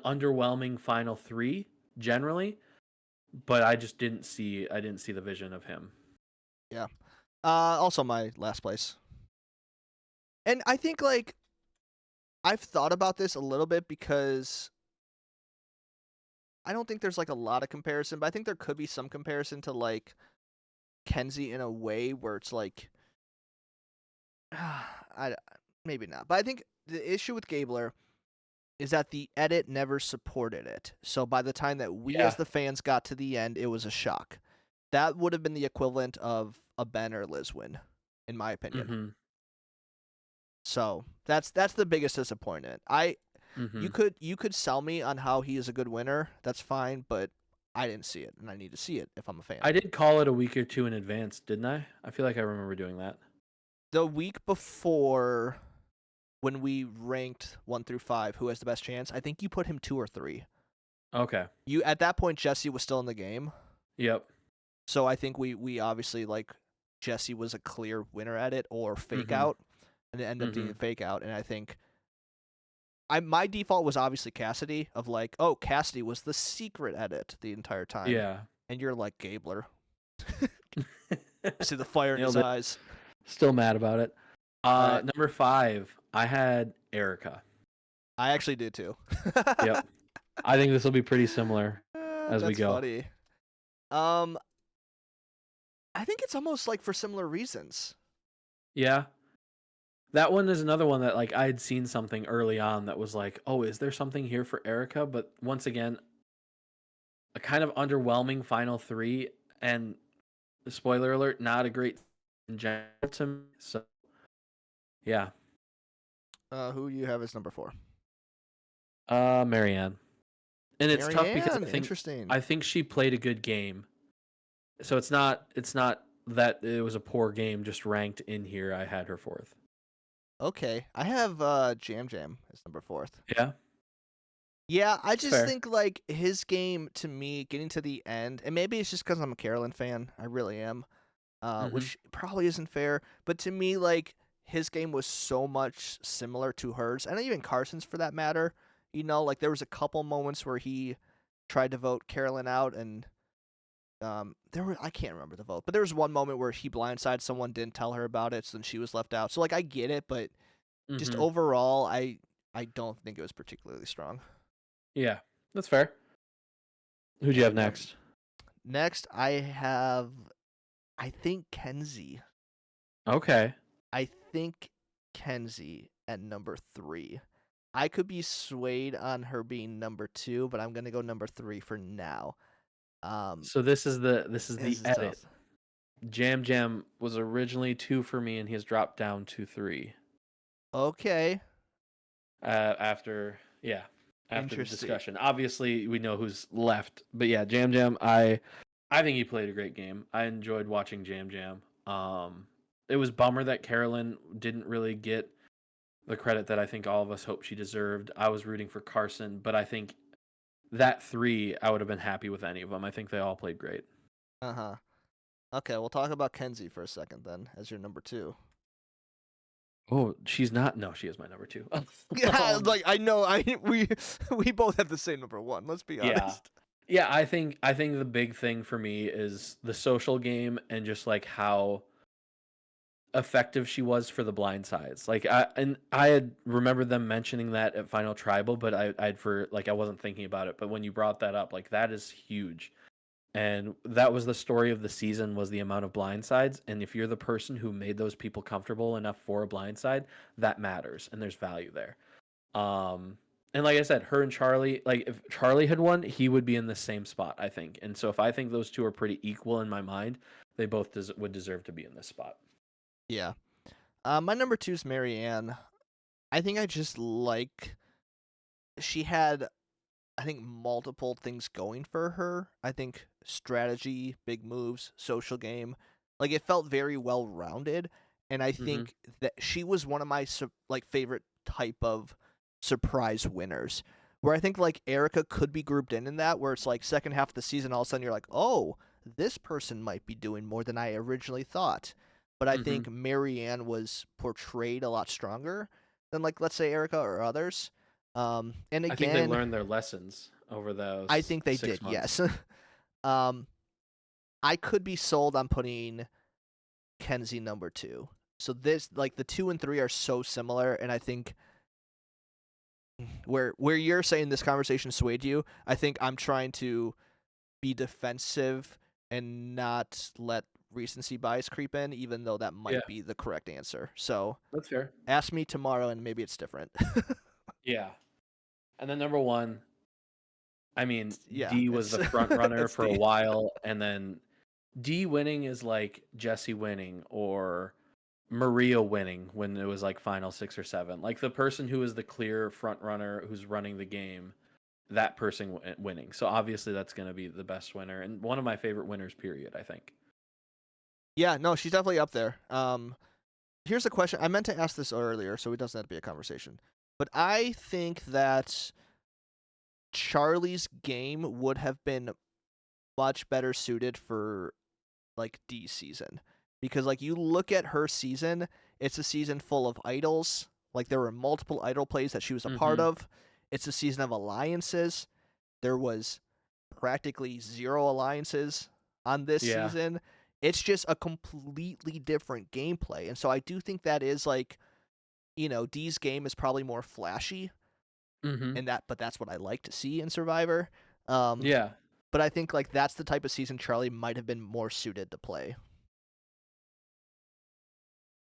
underwhelming final 3 generally, but I didn't see the vision of him. Also my last place. And I think like I've thought about this a little bit because I don't think there's like a lot of comparison, but I think there could be some comparison to like Kenzie in a way where it's like maybe not. But I think the issue with Gabler is that the edit never supported it. So by the time that we Yeah. as the fans got to the end, it was a shock. That would have been the equivalent of a Ben or Liz win, in my opinion. Mm-hmm. So that's the biggest disappointment. Mm-hmm. You could sell me on how he is a good winner. That's fine, but I didn't see it, and I need to see it if I'm a fan. I did call it a week or two in advance, didn't I? I feel like I remember doing that. The week before, when we ranked 1 through 5, who has the best chance? I think you put him 2 or 3. Okay. You at that point, Jesse was still in the game, Yep. so I think we obviously like Jesse was a clear winner at it or fake Mhm. out, and it ended up being fake out, and I think. My default was obviously Cassidy of like, oh, Cassidy was the secret edit the entire time. Yeah. And you're like Gabler. See the fire in Nailed his it. eyes. Still mad about it. Alright. Number 5, I had Erica. I actually did too. Yep. I think this will be pretty similar. As we That's go. funny. I think it's almost like for similar reasons. Yeah. That one is another one that like I had seen something early on that was like, oh, is there something here for Erica? But once again, a kind of underwhelming final three, and spoiler alert, not a great in general to me. So yeah, Who you have as number 4? Marianne, and it's tough because Marianne, interesting. I think she played a good game. So it's not that it was a poor game just ranked in here. I had her fourth. Okay, I have Jam Jam as number 4th. Yeah, Yeah, I that's just fair. think like his game to me, getting to the end, and maybe it's just because I'm a Carolyn fan. I really am, Mhm. which probably isn't fair. But to me, like his game was so much similar to hers, and even Carson's for that matter. You know, like there was a couple moments where he tried to vote Carolyn out, and there were, I can't remember the vote, but there was one moment where he blindsided someone, didn't tell her about it, so then she was left out. So like I get it, but just Mhm. overall, I don't think it was particularly strong. Yeah, that's fair. Who'd you have Um, next? Next, I think Kenzie. Okay. I think Kenzie at number 3. I could be swayed on her being number 2, but I'm gonna go number 3 for now. So this is the This is edit. tough. Jam Jam was originally 2 for me, and he's dropped down to 3. Okay, After the interesting. discussion. Obviously, we know who's left, but yeah, Jam Jam. I think he played a great game. I enjoyed watching Jam Jam. It was bummer that Carolyn didn't really get the credit that I think all of us hoped she deserved. I was rooting for Carson, but I think that 3, I would have been happy with any of them. I think they all played great. Uh huh. Okay, we'll talk about Kenzie for a second then, as your number 2. Oh, she's not. No, she is my number 2. Yeah, Um, like I know, we both have the same number 1. Let's be yeah. honest. Yeah, I think the big thing for me is the social game and just like how effective she was for the blind sides. Like I had remembered them mentioning that at Final Tribal, but I wasn't thinking about it. But when you brought that up, like that is huge. And that was the story of the season, was the amount of blind sides. And if you're the person who made those people comfortable enough for a blind side, that matters and there's value there. Um, and like I said, her and Charlie, like if Charlie had won, he would be in the same spot, I think. And so if I think those two are pretty equal in my mind, they both would deserve to be in this spot. Yeah. My number 2 is Marianne. I think I just like she had, I think, multiple things going for her. I think strategy, big moves, social game, like it felt very well rounded, and I Hmm. think that she was one of my like favorite type of surprise winners. Where I think like Erica could be grouped in that, where it's like second half of the season, all of a sudden you're like, oh, this person might be doing more than I originally thought. But I Hmm. think Marianne was portrayed a lot stronger than like let's say Erica or others. And I think they again, learned their lessons over I those think they 6 did, months. yes. um, I could be sold on putting Kenzie number 2. So this, like the 2 and 3 are so similar, and I think where you're saying this conversation swayed you, I think I'm trying to be defensive and not let recency bias creep in, even though that Yeah, might be the correct answer. So that's fair. ask me tomorrow, and maybe it's different. Yeah. And then number 1, I mean, Yeah, D was it's the front runner it's for a the while, and then D winning is like Jesse winning or Maria winning when it was like final 6 or 7. Like the person who is the clear front runner who's running the game, that person winning. So obviously that's going to be the best winner and one of my favorite winners. Period. I think. yeah. No, she's definitely up there. Here's a question. I meant to ask this earlier, so it doesn't have to be a conversation. But I think that Charlie's game would have been much better suited for like D season. Because like you look at her season, it's a season full of idols. Like there were multiple idol plays that she was a part Hmm. of. It's a season of alliances. There was practically 0 alliances on this Yeah. season. It's just a completely different gameplay. And so I do think that is like, D's game is probably more flashy, Hmm. and but that's what I like to see in Survivor. Um, Yeah. but I think like that's the type of season Charlie might have been more suited to play.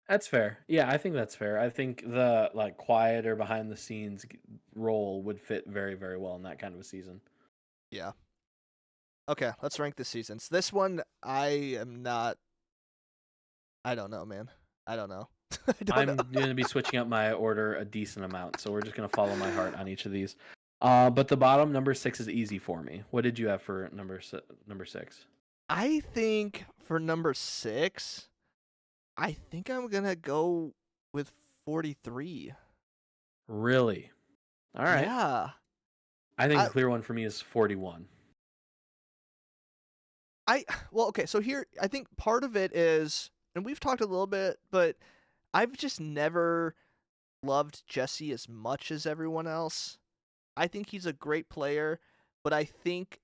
That's fair. Yeah, I think that's fair. I think the like quieter behind the scenes role would fit very, very well in that kind of a season. Yeah. Okay, let's rank the seasons. This one, I am not. I don't know, man. I don't know. I don't I'm know. going to be switching up my order a decent amount, so we're just going to follow my heart on each of these. But the bottom number 6 is easy for me. What did you have for number 6? I think for number 6, I think I'm gonna go with 43. Really? All right. Yeah. I think I- the clear one for me is 41. Well, okay, so here I think part of it is, and we've talked a little bit, but I've just never loved Jesse as much as everyone else. I think he's a great player, but I think,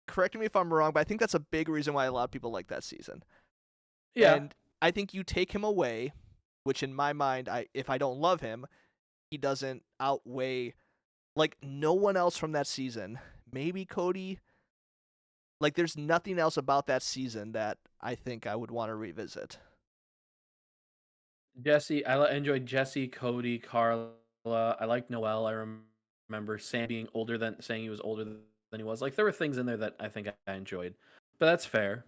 correct me if I'm wrong, but I think that's a big reason why a lot of people like that season. Yeah. And I think you take him away, which in my mind, if I don't love him, he doesn't outweigh like no one else from that season. Maybe Cody. Like there's nothing else about that season that I think I would want to revisit. Jesse, enjoyed Jesse, Cody, Carla. I like Noel. I remember Sam being saying he was older than he was. Like there were things in there that I think I enjoyed, but that's fair.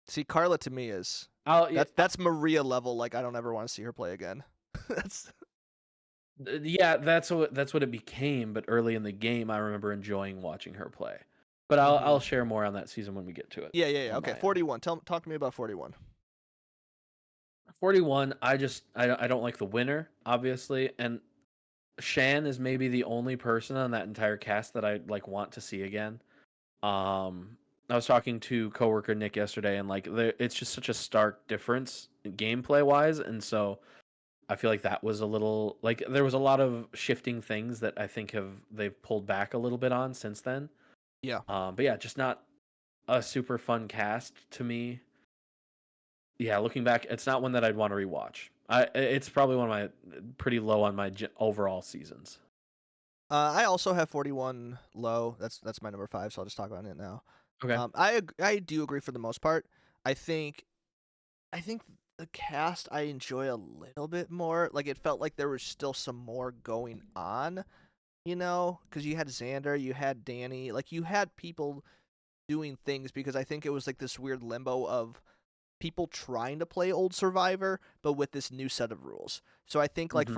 See, Carla to me is Yeah, that's Maria level. Like I don't ever want to see her play again. That's yeah, that's what it became. But early in the game, I remember enjoying watching her play. But I'll share more on that season when we get to it. yeah. on Okay, my end. 41. Talk to me about 41. 41. I don't like the winner, obviously, and Shan is maybe the only person on that entire cast that I like want to see again. I was talking to coworker Nick yesterday, and like it's just such a stark difference gameplay wise, and so I feel like that was a little like there was a lot of shifting things that I think they've pulled back a little bit on since then. Yeah. But yeah, just not a super fun cast to me. Yeah, looking back, it's not one that I'd want to rewatch. It's probably one of my pretty low on my overall seasons. I also have 41 low. That's my number 5, so I'll just talk about it now. Okay. I do agree for the most part. I think the cast I enjoy a little bit more. Like it felt like there was still some more going on, because you had Xander, you had Danny, like you had people doing things, because I think it was like this weird limbo of people trying to play old Survivor but with this new set of rules. So I think like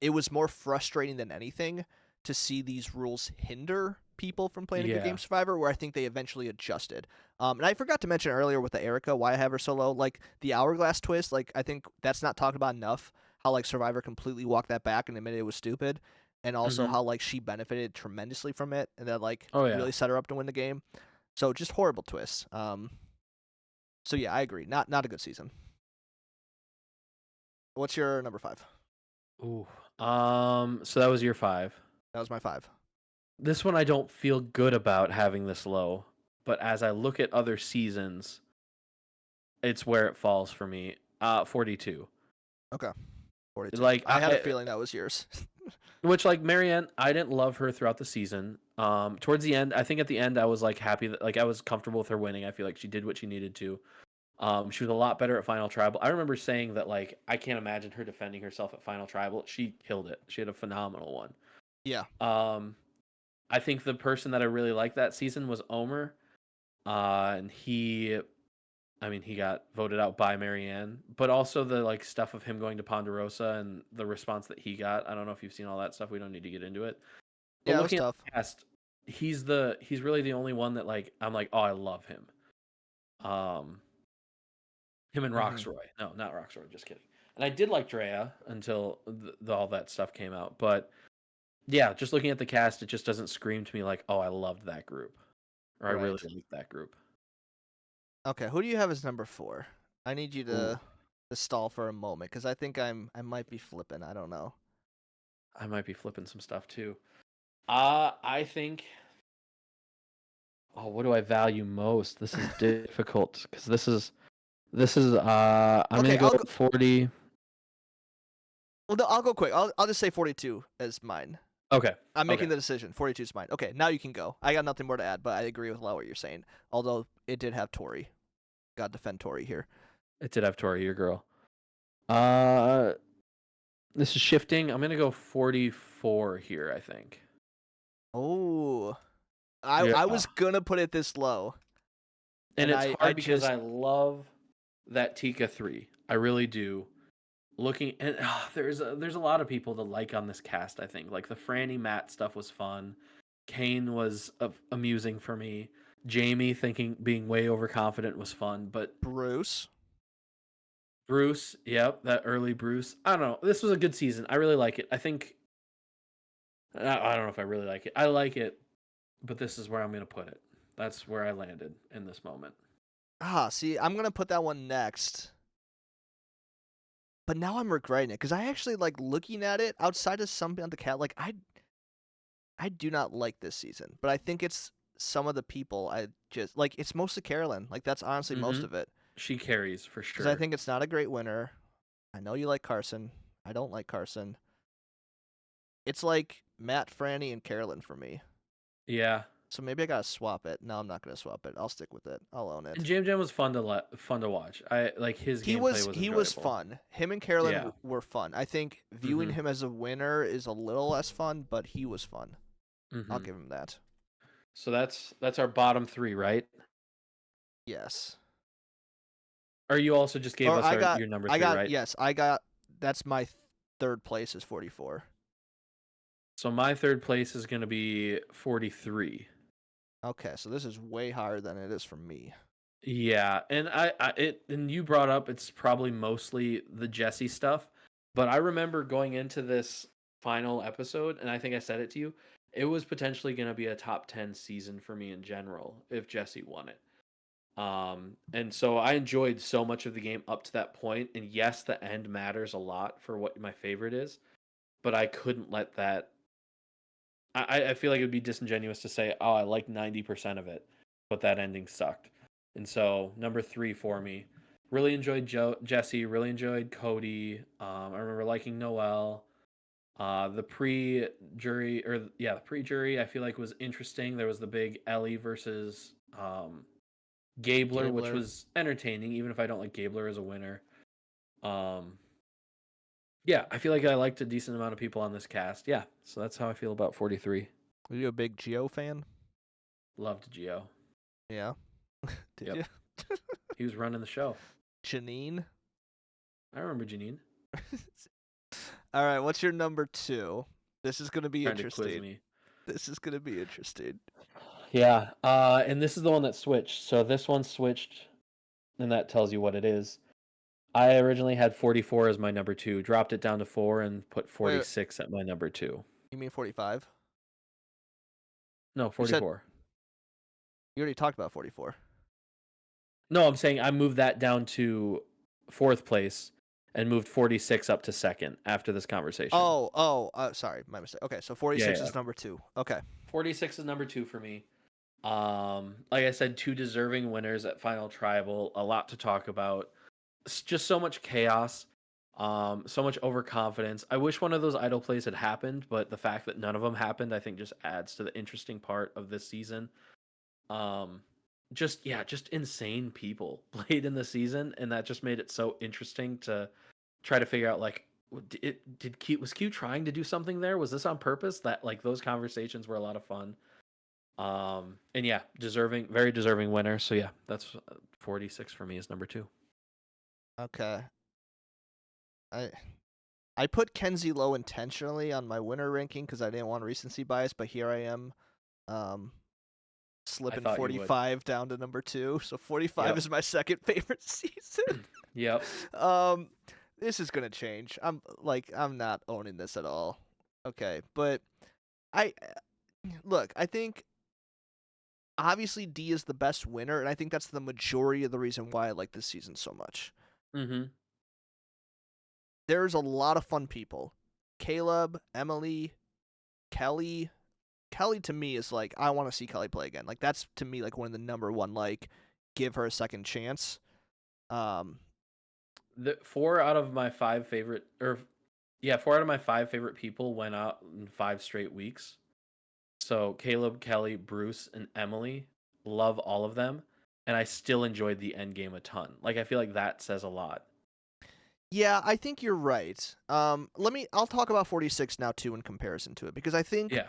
it was more frustrating than anything to see these rules hinder people from playing a good game Survivor, where I think they eventually adjusted. And I forgot to mention earlier with the Erica, why I have her so low, like the Hourglass twist, like I think that's not talked about enough, how like Survivor completely walked that back and admitted it was stupid, and also how like she benefited tremendously from it, and that like really set her up to win the game. So just horrible twists. So yeah, I agree. Not a good season. What's your number 5? Ooh. So that was your 5. That was my 5. This one I don't feel good about having this low, but as I look at other seasons, it's where it falls for me. 42. Okay. 42. Like I had a feeling that was yours. Which like Marianne, I didn't love her throughout the season. Towards the end, I think at the end I was like happy that like I was comfortable with her winning. I feel like she did what she needed to. She was a lot better at Final Tribal. I remember saying that like I can't imagine her defending herself at Final Tribal. She killed it. She had a phenomenal one. Yeah. I think the person that I really liked that season was Omer. And he got voted out by Marianne, but also the like stuff of him going to Ponderosa and the response that he got. I don't know if you've seen all that stuff. We don't need to get into it. But Yeah, looking it was at the cast, he's really the only one that like I'm like, oh, I love him. Him and Roxroy. No, not Roxroy. Just kidding. And I did like Drea until all that stuff came out. But yeah, just looking at the cast, it just doesn't scream to me like, oh, I loved that group, or I really liked that group. Okay, who do you have as number 4? I need you to stall for a moment, because I think I might be flipping. I don't know. I might be flipping some stuff too. I think. Oh, what do I value most? This is difficult because this is. I'm gonna go with 40. Well, no, I'll go quick. I'll just say 42 as mine. Okay. I'm making the decision. 42 is mine. Okay, now you can go. I got nothing more to add, but I agree with a lot of what you're saying. Although it did have Tori. Got to defend Tori here. It did have Tori, your girl. Uh, this is shifting. I'm gonna go 44 here. I think. Oh, I Yeah. I was gonna put it this low. And And it's I hard because just I love that Tika 3. I really do. Looking and there's a lot of people to like on this cast. I think like the Franny Matt stuff was fun. Kane was amusing for me. Jamie being way overconfident was fun, but Bruce. Bruce, yep, that early Bruce. I don't know. This was a good season. I really like it. I think I don't know if I really like it. I like it, but this is where I'm gonna put it. That's where I landed in this moment. See, I'm gonna put that one next. But now I'm regretting it because I actually like looking at it outside of something on the cat. Like I do not like this season, but I think it's some of the people I just like. It's mostly Carolyn. Like that's honestly most Mhm. of it She carries for because sure. I think it's not a great winner. I know you like Carson. I don't like Carson. It's like Matt, Franny, and Carolyn for me. Yeah. So maybe I gotta swap it. No, I'm not gonna swap it. I'll stick with it. I'll own And it. Jam Jam was fun to watch. I like his He gameplay was was he was enjoyable. fun. Him and Carolyn Yeah. were fun. I think viewing Mhm. him as a winner is a little less fun, but he was fun. I'll Mhm. give him that. So that's our bottom 3, right? Yes. Or you also just gave Or us your number 3, right? yes, I got that's my third place is 44. So my third place is going to be 43. Okay, so this is way higher than it is for me. Yeah, and and you brought up it's probably mostly the Jesse stuff, but I remember going into this final episode, and I think I said it to you, it was potentially going to be a top 10 season for me in general if Jesse won it. And so I enjoyed so much of the game up to that point, and yes, the end matters a lot for what my favorite is, but I couldn't let that. I feel like it would be disingenuous to say, oh, I like 90% of it, but that ending sucked. And so number 3 for me. Really enjoyed Jesse. Really enjoyed Cody. I remember liking Noel. The pre-jury the pre-jury I feel like was interesting. There was the big Ellie versus Gabler, which Gabler. was entertaining, even if I don't like Gabler as a winner. Um, yeah, I feel like I liked a decent amount of people on this cast. Yeah, so that's how I feel about 43. Are you a big Geo fan? Loved Gio. Yeah. Did Yep. you? He was running the show. Janine? I remember Janine All right, what's your number 2? This is going to be trying to quiz interesting. me. This is going to be interesting. Yeah, and this is the one that switched. So this one switched, and that tells you what it is. I originally had 44 as my number 2, dropped it down to 4, and put 46 at my number 2. You mean 45? No, You said 44. you already talked about 44. No, I'm saying I moved that down to 4th place and moved 46 up to 2nd after this conversation. Sorry, my mistake. Okay, so 46 Yeah. is number 2. Okay. 46 is number 2 for me. Like I said, 2 deserving winners at Final Tribal, a lot to talk about. It's just so much chaos, so much overconfidence. I wish one of those idle plays had happened, but the fact that none of them happened, I think just adds to the interesting part of this season. Just insane people played in the season, and that just made it so interesting to try to figure out like was Q trying to do something there? Was this on purpose? That like those conversations were a lot of fun. And yeah, very deserving winner. So yeah, that's 46 for me is number 2. Okay. I put Kenzie low intentionally on my winner ranking because I didn't want recency bias, but here I am, slipping thought you would. 45 down to number 2. So 45 Yep. is my second favorite season. Yep. This is gonna change. I'm not owning this at all. Okay, but I think obviously D is the best winner, and I think that's the majority of the reason why I like this season so much. Mm-hmm. There's a lot of fun people. Caleb, Emily, Kelly. Kelly to me is like, I want to see Kelly play again. Like that's to me like one of the number one, like, give her a second chance. The 4 out of my 5 favorite 4 out of my 5 favorite people went out in 5 straight weeks. So Caleb, Kelly, Bruce, and Emily, love all of them, and I still enjoyed the end game a ton. Like I feel like that says a lot. Yeah, I think you're right. I'll talk about 46 now too in comparison to it because I think Yeah,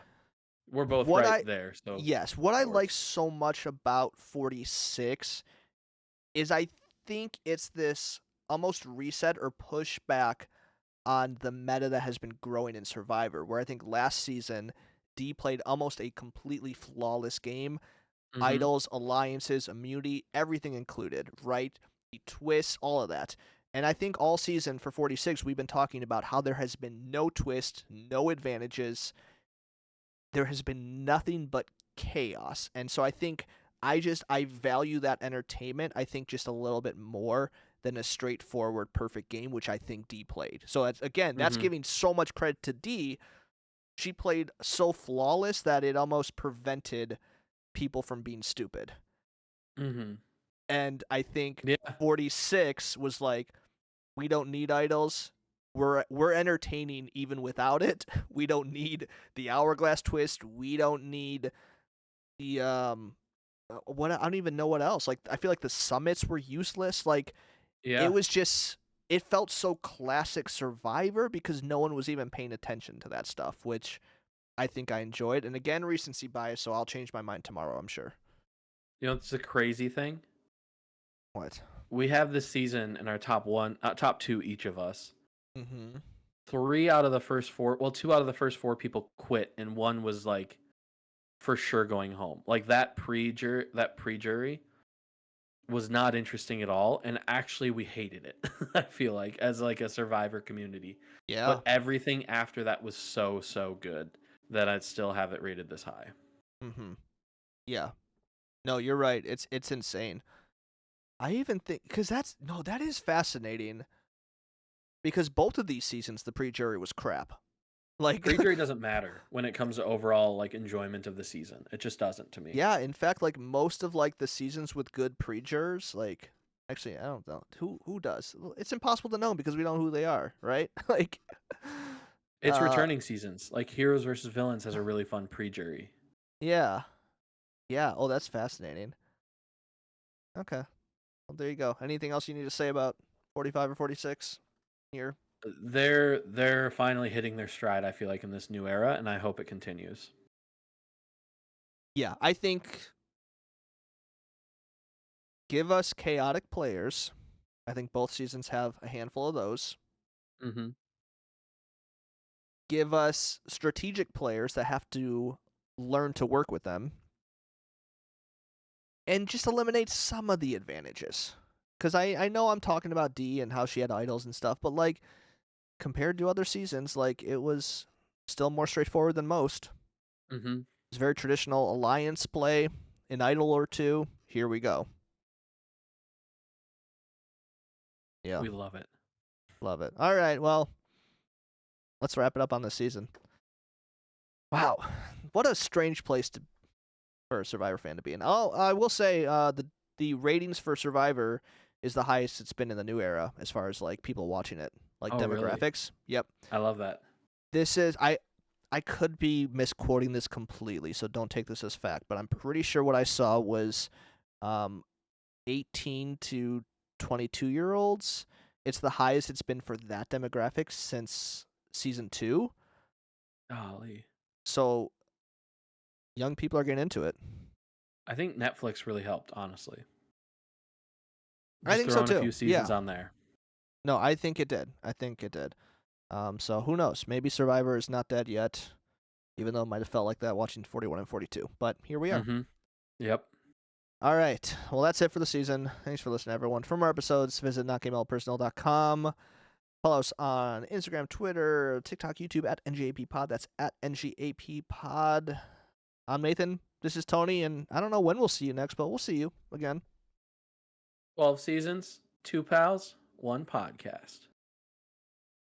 we're both what right I there. So yes, what I that like works. so much about 46 is I think it's this almost reset or pushback on the meta that has been growing in Survivor, where I think last season D played almost a completely flawless game. Hmm. Idols, alliances, immunity, everything included, right? The twists, all of that. And I think all season for 46, we've been talking about how there has been no twist, no advantages. There has been nothing but chaos. And so I think I value that entertainment, I think, just a little bit more than a straightforward perfect game, which I think D played. So that's Hmm. giving so much credit to D. She played so flawless that it almost prevented people from being stupid. Hmm. And I think Yeah. 46 was like, we don't need idols. We're entertaining even without it. We don't need the hourglass twist. We don't need the what I don't even know what else. Like I feel like the summits were useless. Like it Yeah. was just it felt so classic Survivor because no one was even paying attention to that stuff, which I think I enjoyed. And again, recency bias, so I'll change my mind tomorrow, I'm sure. You know, it's a crazy thing. What? We have this season in our top two, each of us. Mm-hmm. 3 out of the first 4, well, 2 out of the first 4 people quit, and one was like for sure going home. Like that pre-jury was not interesting at all, and actually we hated it. I feel like as like a Survivor community. Yeah. But everything after that was so good that I'd still have it rated this high. Mm-hmm. Yeah. No, you're right. It's insane. I even think because that is fascinating because both of these seasons the pre-jury was crap. Like Pre-jury doesn't matter when it comes to overall like enjoyment of the season. It just doesn't to me. yeah, in fact, like most of like the seasons with good pre-jurors, like actually I don't know who does. Well, it's impossible to know because we don't know who they are, right? Like, It's uh, returning seasons. Like Heroes versus Villains has a really fun pre-jury. yeah, yeah. Oh, that's fascinating. Okay, well there you go. Anything else you need to say about 45 or 46 here? They're finally hitting their stride, I feel like, in this new era, and I hope it continues. Yeah, I think give us chaotic players. I think both seasons have a handful of those. Mm-hmm. Give us strategic players that have to learn to work with them. And just eliminate some of the advantages. Because I know I'm talking about D and how she had idols and stuff, but like compared to other seasons, like it was still more straightforward than most. Mm-hmm. It's very traditional alliance play, an idol or two. Here we go. Yeah, We love it. love it. All right, well, let's wrap it up on this season. Wow, what a strange place for a Survivor fan to be in. Oh, I will say the ratings for Survivor is the highest it's been in the new era as far as like people watching it, like Oh, really? demographics. Yep. I love that. This is I could be misquoting this completely, so don't take this as fact, but I'm pretty sure what I saw was 18 to 22-year-olds. It's the highest it's been for that demographic since season 2. Golly. So young people are getting into it. I think Netflix really helped, honestly. I Just think so throwing a too. few seasons Yeah. on there. No, I think it did. So who knows? Maybe Survivor is not dead yet, even though it might have felt like that watching 41 and 42. But here we are. Mm-hmm. Yep. All right. Well, that's it for the season. Thanks for listening, everyone. For more episodes, visit notgamepersonal.com. Follow us on Instagram, Twitter, TikTok, YouTube at NGAPpod. That's at NGAPpod. I'm Nathan. This is Tony, and I don't know when we'll see you next, but we'll see you again. 12 seasons, 2 pals, 1 podcast.